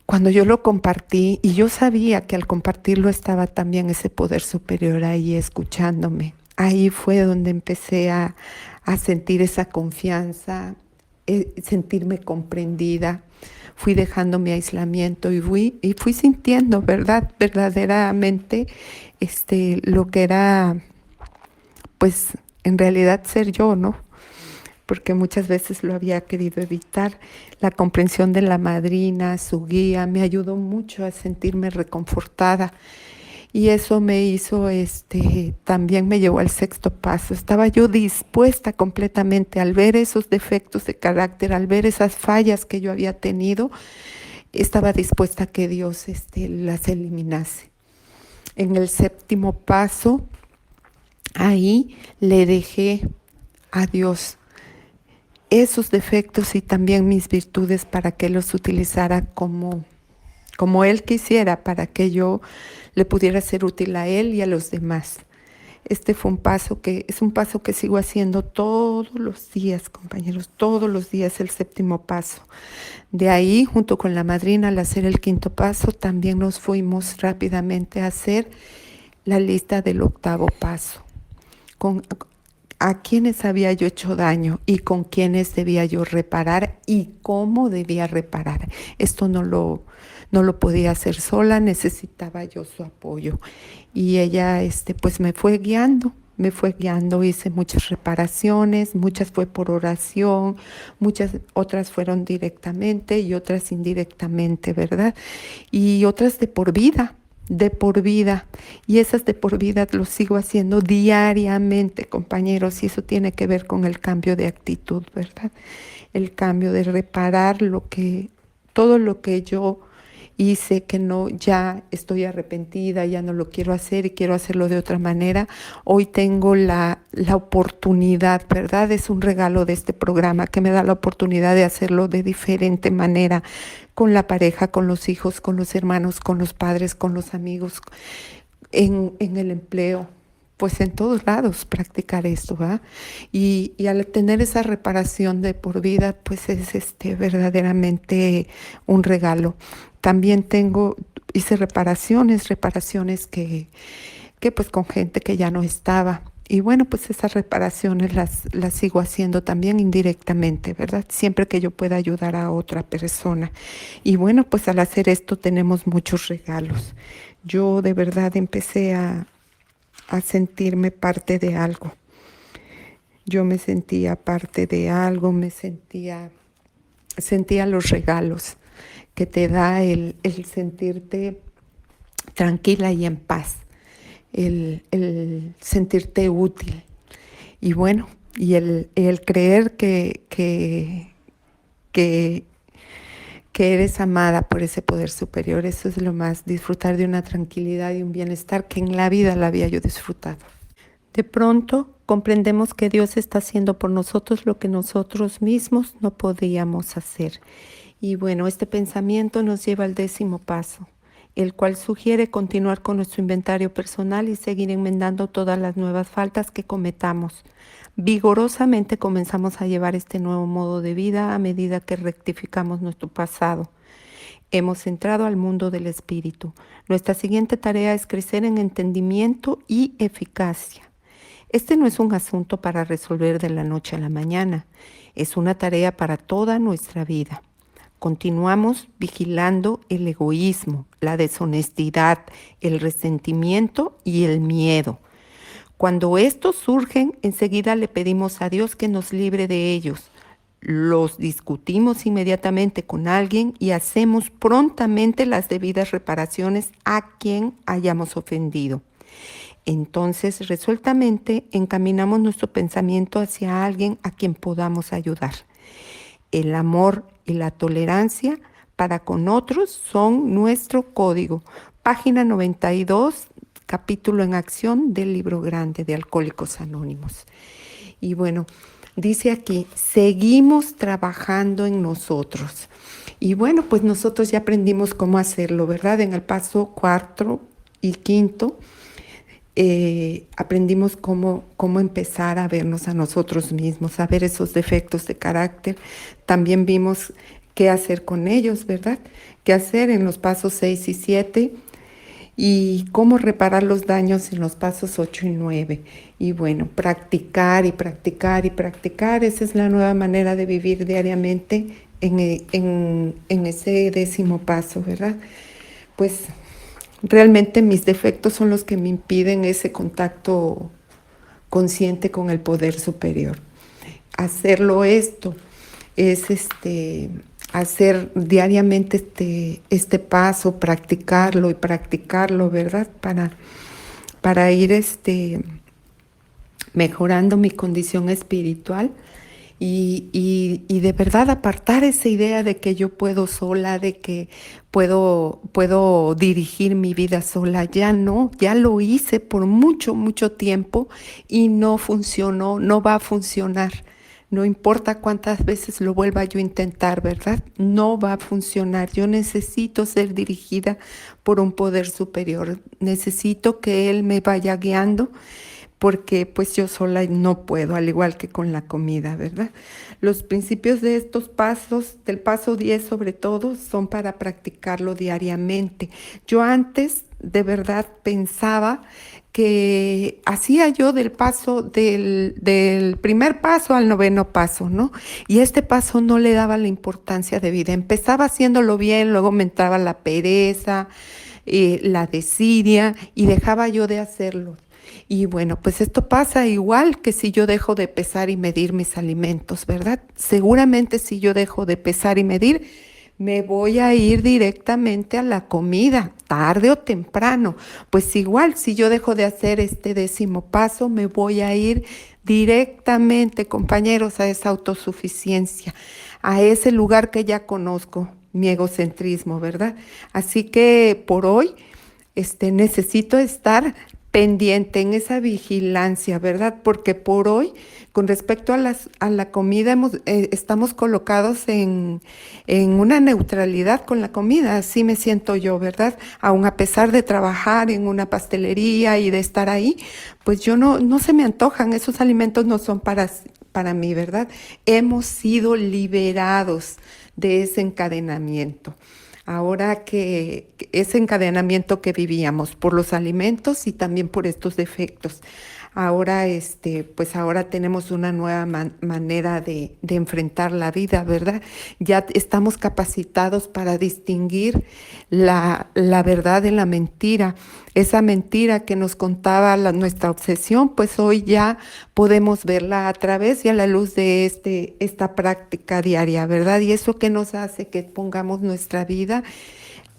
Cuando yo lo compartí, y yo sabía que al compartirlo estaba también ese poder superior ahí escuchándome, ahí fue donde empecé a sentir esa confianza, sentirme comprendida. Fui dejando mi aislamiento y fui sintiendo, ¿verdad? Verdaderamente lo que era, pues en realidad ser yo, ¿no? Porque muchas veces lo había querido evitar. La comprensión de la madrina, su guía, me ayudó mucho a sentirme reconfortada. Y eso me hizo, también me llevó al sexto paso. Estaba yo dispuesta completamente al ver esos defectos de carácter, al ver esas fallas que yo había tenido, estaba dispuesta a que Dios las eliminase. En el séptimo paso, ahí le dejé a Dios esos defectos y también mis virtudes para que los utilizara como Él quisiera, para que yo le pudiera ser útil a Él y a los demás. Este fue es un paso que sigo haciendo todos los días, compañeros, todos los días, el séptimo paso. De ahí, junto con la madrina, al hacer el quinto paso, también nos fuimos rápidamente a hacer la lista del octavo paso. A quiénes había yo hecho daño y con quiénes debía yo reparar y cómo debía reparar. Esto no lo podía hacer sola, necesitaba yo su apoyo. Y ella pues me fue guiando, hice muchas reparaciones, muchas fue por oración, muchas otras fueron directamente y otras indirectamente, ¿verdad? Y otras de por vida. Y esas de por vida lo sigo haciendo diariamente, compañeros, y eso tiene que ver con el cambio de actitud, ¿verdad? El cambio de reparar todo lo que yo hice, que no, ya estoy arrepentida, ya no lo quiero hacer y quiero hacerlo de otra manera. Hoy tengo la oportunidad, ¿verdad? Es un regalo de este programa que me da la oportunidad de hacerlo de diferente manera, con la pareja, con los hijos, con los hermanos, con los padres, con los amigos, en el empleo, pues en todos lados practicar esto, ¿va? Y al tener esa reparación de por vida, pues es verdaderamente un regalo. También hice reparaciones que pues con gente que ya no estaba. Y bueno, pues esas reparaciones las sigo haciendo también indirectamente, ¿verdad? Siempre que yo pueda ayudar a otra persona. Y bueno, pues al hacer esto tenemos muchos regalos. Yo de verdad empecé a sentirme parte de algo. Yo me sentía parte de algo, sentía los regalos que te da el sentirte tranquila y en paz. el sentirte útil. Y bueno, y el creer que eres amada por ese poder superior, eso es lo más, disfrutar de una tranquilidad y un bienestar que en la vida la había yo disfrutado. De pronto comprendemos que Dios está haciendo por nosotros lo que nosotros mismos no podíamos hacer. Y bueno, este pensamiento nos lleva al 10º paso, el cual sugiere continuar con nuestro inventario personal y seguir enmendando todas las nuevas faltas que cometamos. Vigorosamente comenzamos a llevar este nuevo modo de vida a medida que rectificamos nuestro pasado. Hemos entrado al mundo del espíritu. Nuestra siguiente tarea es crecer en entendimiento y eficacia. Este no es un asunto para resolver de la noche a la mañana. Es una tarea para toda nuestra vida. Continuamos vigilando el egoísmo, la deshonestidad, el resentimiento y el miedo. Cuando estos surgen, enseguida le pedimos a Dios que nos libre de ellos. Los discutimos inmediatamente con alguien y hacemos prontamente las debidas reparaciones a quien hayamos ofendido. Entonces, resueltamente, encaminamos nuestro pensamiento hacia alguien a quien podamos ayudar. El amor y la tolerancia para con otros son nuestro código. Página 92, capítulo en acción del libro grande de Alcohólicos Anónimos. Y bueno, dice aquí, seguimos trabajando en nosotros. Y bueno, pues nosotros ya aprendimos cómo hacerlo, ¿verdad? En el paso 4 y 5, aprendimos cómo empezar a vernos a nosotros mismos, a ver esos defectos de carácter. También vimos qué hacer con ellos, ¿verdad? Qué hacer en los pasos 6 y 7 y cómo reparar los daños en los pasos 8 y 9. Y bueno, practicar y practicar y practicar. Esa es la nueva manera de vivir diariamente en ese 10º paso, ¿verdad? Pues realmente mis defectos son los que me impiden ese contacto consciente con el poder superior. Hacerlo esto es hacer diariamente este paso, practicarlo y practicarlo, ¿verdad? Para ir mejorando mi condición espiritual y de verdad apartar esa idea de que yo puedo sola, de que puedo dirigir mi vida sola. Ya no, ya lo hice por mucho, mucho tiempo y no funcionó, no va a funcionar. No importa cuántas veces lo vuelva yo a intentar, ¿verdad? No va a funcionar. Yo necesito ser dirigida por un poder superior. Necesito que Él me vaya guiando porque pues yo sola no puedo, al igual que con la comida, ¿verdad? Los principios de estos pasos, del paso 10 sobre todo, son para practicarlo diariamente. Yo antes de verdad pensaba que hacía yo del primer paso al 9º paso, ¿no? Y este paso no le daba la importancia de vida. Empezaba haciéndolo bien, luego me entraba la pereza, la desidia y dejaba yo de hacerlo. Y bueno, pues esto pasa igual que si yo dejo de pesar y medir mis alimentos, ¿verdad? Seguramente si yo dejo de pesar y medir, me voy a ir directamente a la comida, tarde o temprano. Pues igual, si yo dejo de hacer este 10º paso, me voy a ir directamente, compañeros, a esa autosuficiencia, a ese lugar que ya conozco, mi egocentrismo, ¿verdad? Así que por hoy necesito estar pendiente en esa vigilancia, ¿verdad? Porque por hoy, con respecto a la comida, estamos colocados en una neutralidad con la comida, así me siento yo, ¿verdad? Aún a pesar de trabajar en una pastelería y de estar ahí, pues yo no se me antojan, esos alimentos no son para mí, ¿verdad? Hemos sido liberados de ese encadenamiento. Ahora que ese encadenamiento que vivíamos por los alimentos y también por estos defectos, ahora pues ahora tenemos una nueva manera de enfrentar la vida, ¿verdad? Ya estamos capacitados para distinguir la verdad de la mentira. Esa mentira que nos contaba nuestra obsesión, pues hoy ya podemos verla a través y a la luz de esta práctica diaria, ¿verdad? Y eso que nos hace que pongamos nuestra vida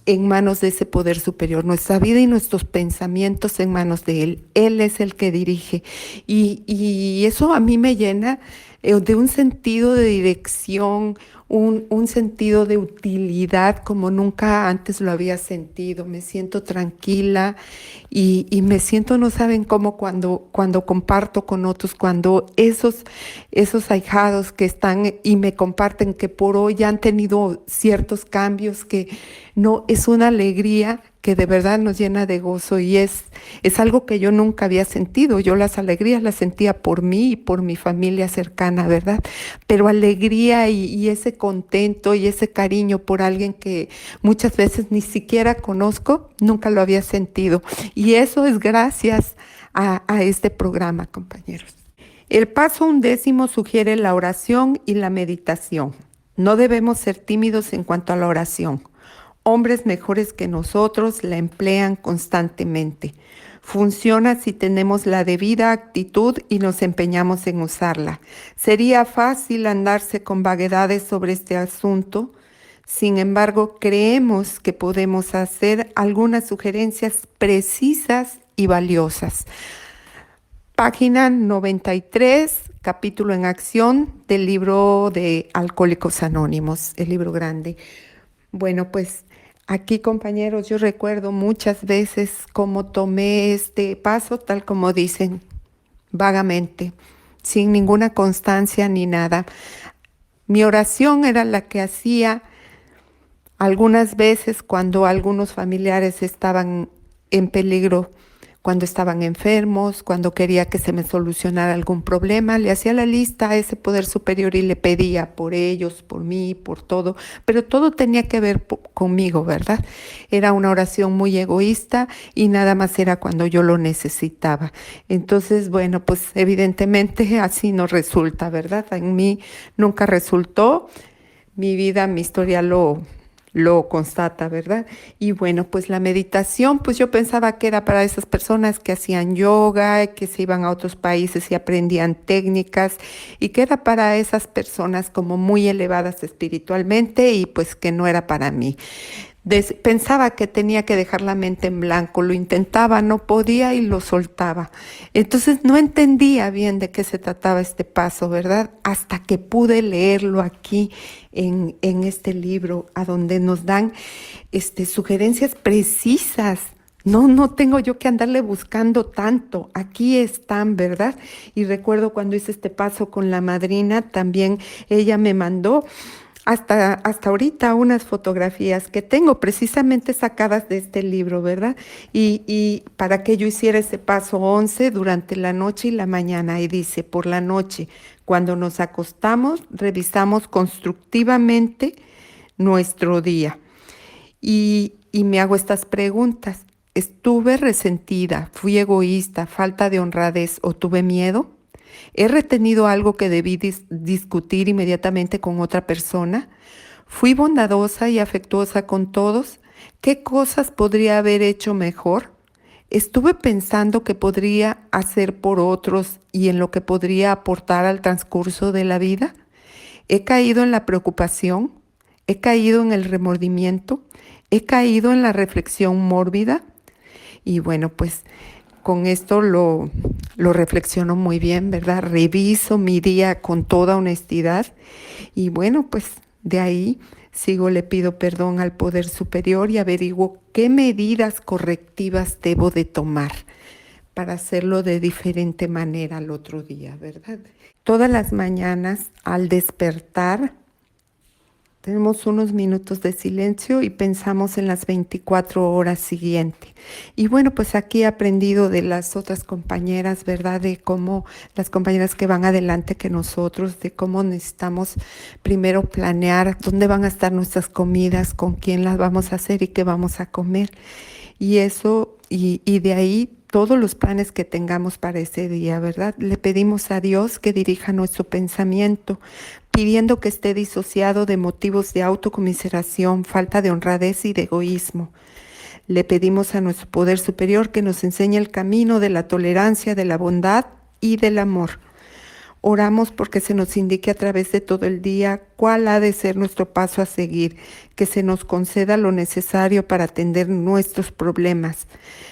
en manos de ese poder superior, nuestra vida y nuestros pensamientos en manos de Él. Él es el que dirige. Y eso a mí me llena de un sentido de dirección, un sentido de utilidad como nunca antes lo había sentido. Me siento tranquila y me siento, no saben cómo, cuando comparto con otros, cuando esos ahijados que están y me comparten que por hoy ya han tenido ciertos cambios, que no, es una alegría que de verdad nos llena de gozo y es algo que yo nunca había sentido. Yo las alegrías las sentía por mí y por mi familia cercana, ¿verdad? Pero alegría y ese contento y ese cariño por alguien que muchas veces ni siquiera conozco, nunca lo había sentido. Y eso es gracias a este programa, compañeros. El paso 11 sugiere la oración y la meditación. No debemos ser tímidos en cuanto a la oración. Hombres mejores que nosotros la emplean constantemente. Funciona si tenemos la debida actitud y nos empeñamos en usarla. Sería fácil andarse con vaguedades sobre este asunto. Sin embargo, creemos que podemos hacer algunas sugerencias precisas y valiosas. Página 93, capítulo en acción del libro de Alcohólicos Anónimos, el libro grande. Bueno, pues aquí, compañeros, yo recuerdo muchas veces cómo tomé este paso, tal como dicen, vagamente, sin ninguna constancia ni nada. Mi oración era la que hacía algunas veces cuando algunos familiares estaban en peligro, cuando estaban enfermos, cuando quería que se me solucionara algún problema, le hacía la lista a ese poder superior y le pedía por ellos, por mí, por todo, pero todo tenía que ver conmigo, ¿verdad? Era una oración muy egoísta y nada más era cuando yo lo necesitaba. Entonces, bueno, pues evidentemente así no resulta, ¿verdad? En mí nunca resultó, mi vida, mi historia lo constata, ¿verdad? Y bueno, pues la meditación, pues yo pensaba que era para esas personas que hacían yoga, que se iban a otros países y aprendían técnicas, y que era para esas personas como muy elevadas espiritualmente y pues que no era para mí. Pensaba que tenía que dejar la mente en blanco, lo intentaba, no podía y lo soltaba. Entonces no entendía bien de qué se trataba este paso, ¿verdad? Hasta que pude leerlo aquí en este libro, a donde nos dan sugerencias precisas. No tengo yo que andarle buscando tanto, aquí están, ¿verdad? Y recuerdo cuando hice este paso con la madrina, también ella me mandó hasta ahorita unas fotografías que tengo precisamente sacadas de este libro, ¿verdad? Y para que yo hiciera ese paso 11 durante la noche y la mañana. Y dice, por la noche, cuando nos acostamos, revisamos constructivamente nuestro día. Y me hago estas preguntas. ¿Estuve resentida? ¿Fui egoísta? ¿Falta de honradez? ¿O tuve miedo? ¿He retenido algo que debí discutir inmediatamente con otra persona? ¿Fui bondadosa y afectuosa con todos? ¿Qué cosas podría haber hecho mejor? ¿Estuve pensando que podría hacer por otros y en lo que podría aportar al transcurso de la vida? ¿He caído en la preocupación? ¿He caído en el remordimiento? ¿He caído en la reflexión mórbida? Y bueno, pues con esto lo reflexiono muy bien, ¿verdad? Reviso mi día con toda honestidad y bueno, pues de ahí le pido perdón al poder superior y averiguo qué medidas correctivas debo de tomar para hacerlo de diferente manera al otro día, ¿verdad? Todas las mañanas al despertar tenemos unos minutos de silencio y pensamos en las 24 horas siguientes. Y bueno, pues aquí he aprendido de las otras compañeras, ¿verdad? De cómo las compañeras que van adelante que nosotros, de cómo necesitamos primero planear dónde van a estar nuestras comidas, con quién las vamos a hacer y qué vamos a comer. Y eso, y de ahí todos los planes que tengamos para ese día, ¿verdad? Le pedimos a Dios que dirija nuestro pensamiento, pidiendo que esté disociado de motivos de autocomiseración, falta de honradez y de egoísmo. Le pedimos a nuestro poder superior que nos enseñe el camino de la tolerancia, de la bondad y del amor. Oramos porque se nos indique a través de todo el día cuál ha de ser nuestro paso a seguir, que se nos conceda lo necesario para atender nuestros problemas.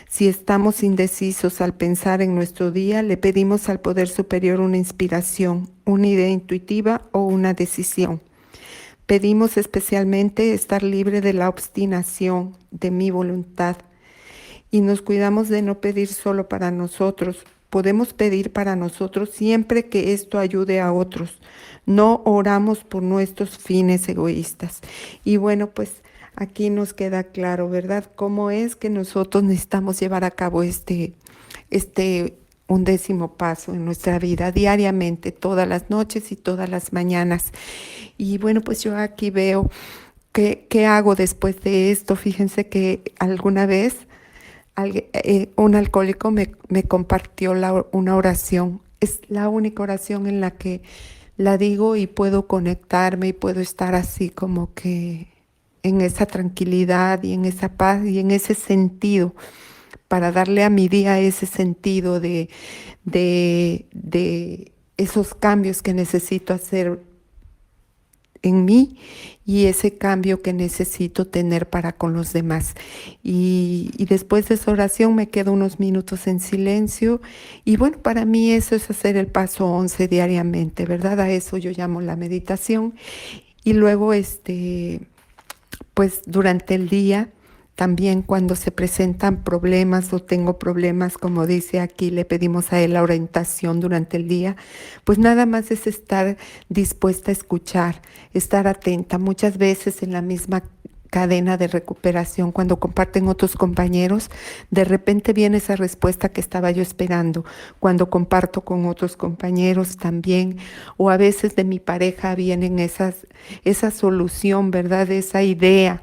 Si estamos indecisos al pensar en nuestro día, le pedimos al Poder Superior una inspiración, una idea intuitiva o una decisión. Pedimos especialmente estar libre de la obstinación de mi voluntad y nos cuidamos de no pedir solo para nosotros. Podemos pedir para nosotros siempre que esto ayude a otros. No oramos por nuestros fines egoístas. Y bueno, pues aquí nos queda claro, ¿verdad? Cómo es que nosotros necesitamos llevar a cabo este 11º paso en nuestra vida diariamente, todas las noches y todas las mañanas. Y bueno, pues yo aquí veo qué hago después de esto. Fíjense que alguna vez un alcohólico me compartió una oración. Es la única oración en la que la digo y puedo conectarme y puedo estar así como que en esa tranquilidad y en esa paz y en ese sentido, para darle a mi día ese sentido de esos cambios que necesito hacer en mí y ese cambio que necesito tener para con los demás. Y después de esa oración me quedo unos minutos en silencio y bueno, para mí eso es hacer el paso 11 diariamente, ¿verdad? A eso yo llamo la meditación. Y luego, pues durante el día, también cuando se presentan problemas o tengo problemas, como dice aquí, le pedimos a él la orientación durante el día, pues nada más es estar dispuesta a escuchar, estar atenta. Muchas veces en la misma cadena de recuperación, cuando comparten otros compañeros, de repente viene esa respuesta que estaba yo esperando. Cuando comparto con otros compañeros también, o a veces de mi pareja vienen esa solución, ¿verdad? Esa idea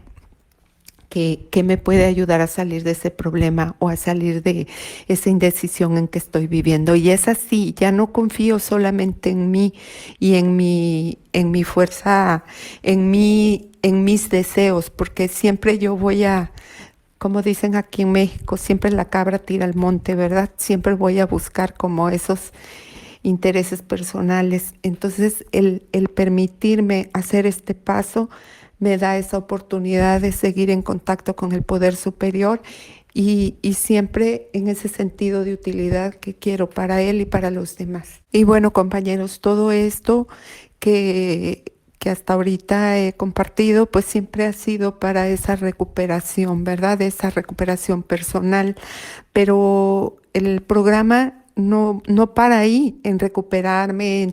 que me puede ayudar a salir de ese problema o a salir de esa indecisión en que estoy viviendo. Y es así, ya no confío solamente en mí y en mi fuerza, en mis deseos, porque siempre yo voy como dicen aquí en México, siempre la cabra tira al monte, ¿verdad? Siempre voy a buscar como esos intereses personales. Entonces, el permitirme hacer este paso me da esa oportunidad de seguir en contacto con el poder superior y siempre en ese sentido de utilidad que quiero para él y para los demás. Y bueno, compañeros, todo esto que hasta ahorita he compartido, pues siempre ha sido para esa recuperación, ¿verdad? Esa recuperación personal, pero el programa no para ahí, en recuperarme,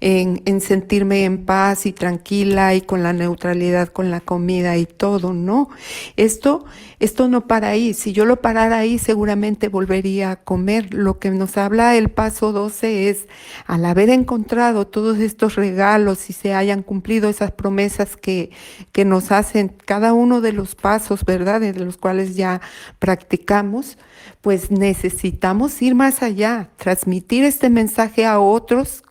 en sentirme en paz y tranquila y con la neutralidad con la comida y todo, ¿no? Esto no para ahí. Si yo lo parara ahí, seguramente volvería a comer. Lo que nos habla el paso 12 es, al haber encontrado todos estos regalos y se hayan cumplido esas promesas que nos hacen cada uno de los pasos, ¿verdad? De los cuales ya practicamos, pues necesitamos ir más allá, transmitir este mensaje a otros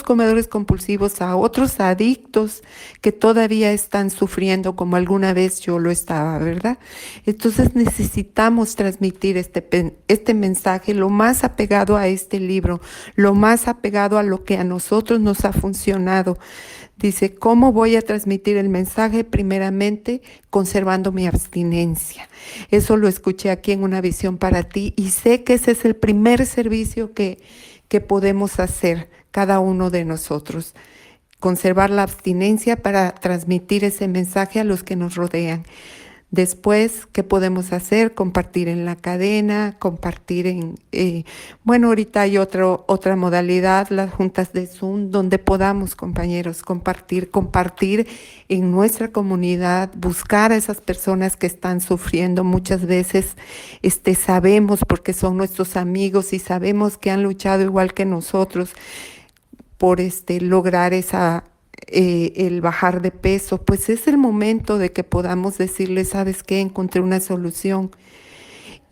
comedores compulsivos, a otros adictos que todavía están sufriendo como alguna vez yo lo estaba, ¿verdad? Entonces necesitamos transmitir este mensaje lo más apegado a este libro, lo más apegado a lo que a nosotros nos ha funcionado. Dice, ¿cómo voy a transmitir el mensaje? Primeramente, conservando mi abstinencia. Eso lo escuché aquí en Una Visión para Ti y sé que ese es el primer servicio que podemos hacer cada uno de nosotros. Conservar la abstinencia para transmitir ese mensaje a los que nos rodean. Después, ¿qué podemos hacer? Compartir en la cadena, compartir bueno, ahorita hay otra modalidad, las juntas de Zoom, donde podamos, compañeros, compartir en nuestra comunidad, buscar a esas personas que están sufriendo. Muchas veces sabemos, porque son nuestros amigos y sabemos que han luchado igual que nosotros por lograr el bajar de peso, pues es el momento de que podamos decirle, ¿sabes qué? Encontré una solución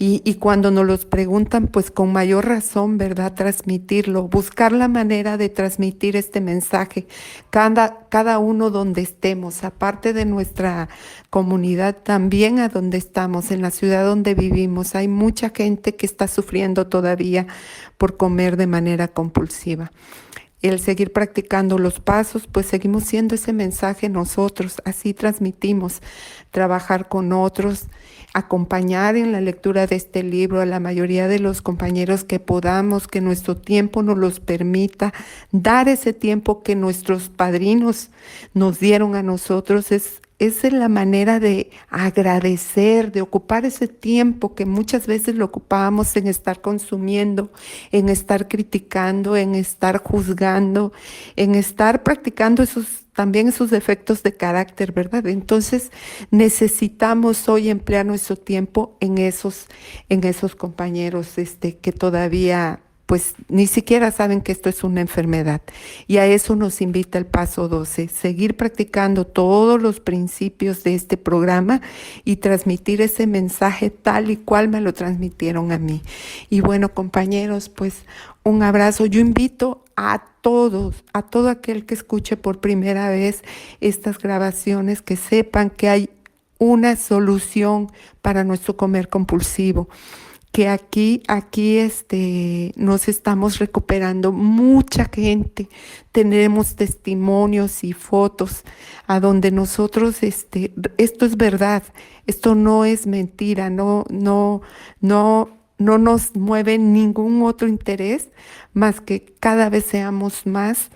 Y cuando nos los preguntan, pues con mayor razón, ¿verdad? Transmitirlo, buscar la manera de transmitir este mensaje, cada uno donde estemos, aparte de nuestra comunidad, también a donde estamos, en la ciudad donde vivimos. Hay mucha gente que está sufriendo todavía por comer de manera compulsiva. El seguir practicando los pasos, pues seguimos siendo ese mensaje nosotros, así transmitimos, trabajar con otros, acompañar en la lectura de este libro a la mayoría de los compañeros que podamos, que nuestro tiempo nos los permita, dar ese tiempo que nuestros padrinos nos dieron a nosotros, es la manera de agradecer, de ocupar ese tiempo que muchas veces lo ocupábamos en estar consumiendo, en estar criticando, en estar juzgando, en estar practicando también esos defectos de carácter, ¿verdad? Entonces necesitamos hoy emplear nuestro tiempo en esos compañeros que todavía pues ni siquiera saben que esto es una enfermedad. Y a eso nos invita el paso 12, seguir practicando todos los principios de este programa y transmitir ese mensaje tal y cual me lo transmitieron a mí. Y bueno, compañeros, pues un abrazo. Yo invito a todos, a todo aquel que escuche por primera vez estas grabaciones, que sepan que hay una solución para nuestro comer compulsivo, que aquí nos estamos recuperando mucha gente, tenemos testimonios y fotos a donde nosotros, esto es verdad, esto no es mentira, no nos mueve ningún otro interés más que cada vez seamos más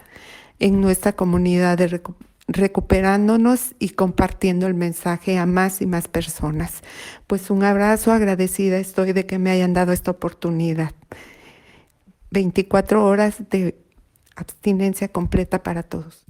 en nuestra comunidad de recuperándonos y compartiendo el mensaje a más y más personas. Pues un abrazo, agradecida estoy de que me hayan dado esta oportunidad. 24 horas de abstinencia completa para todos.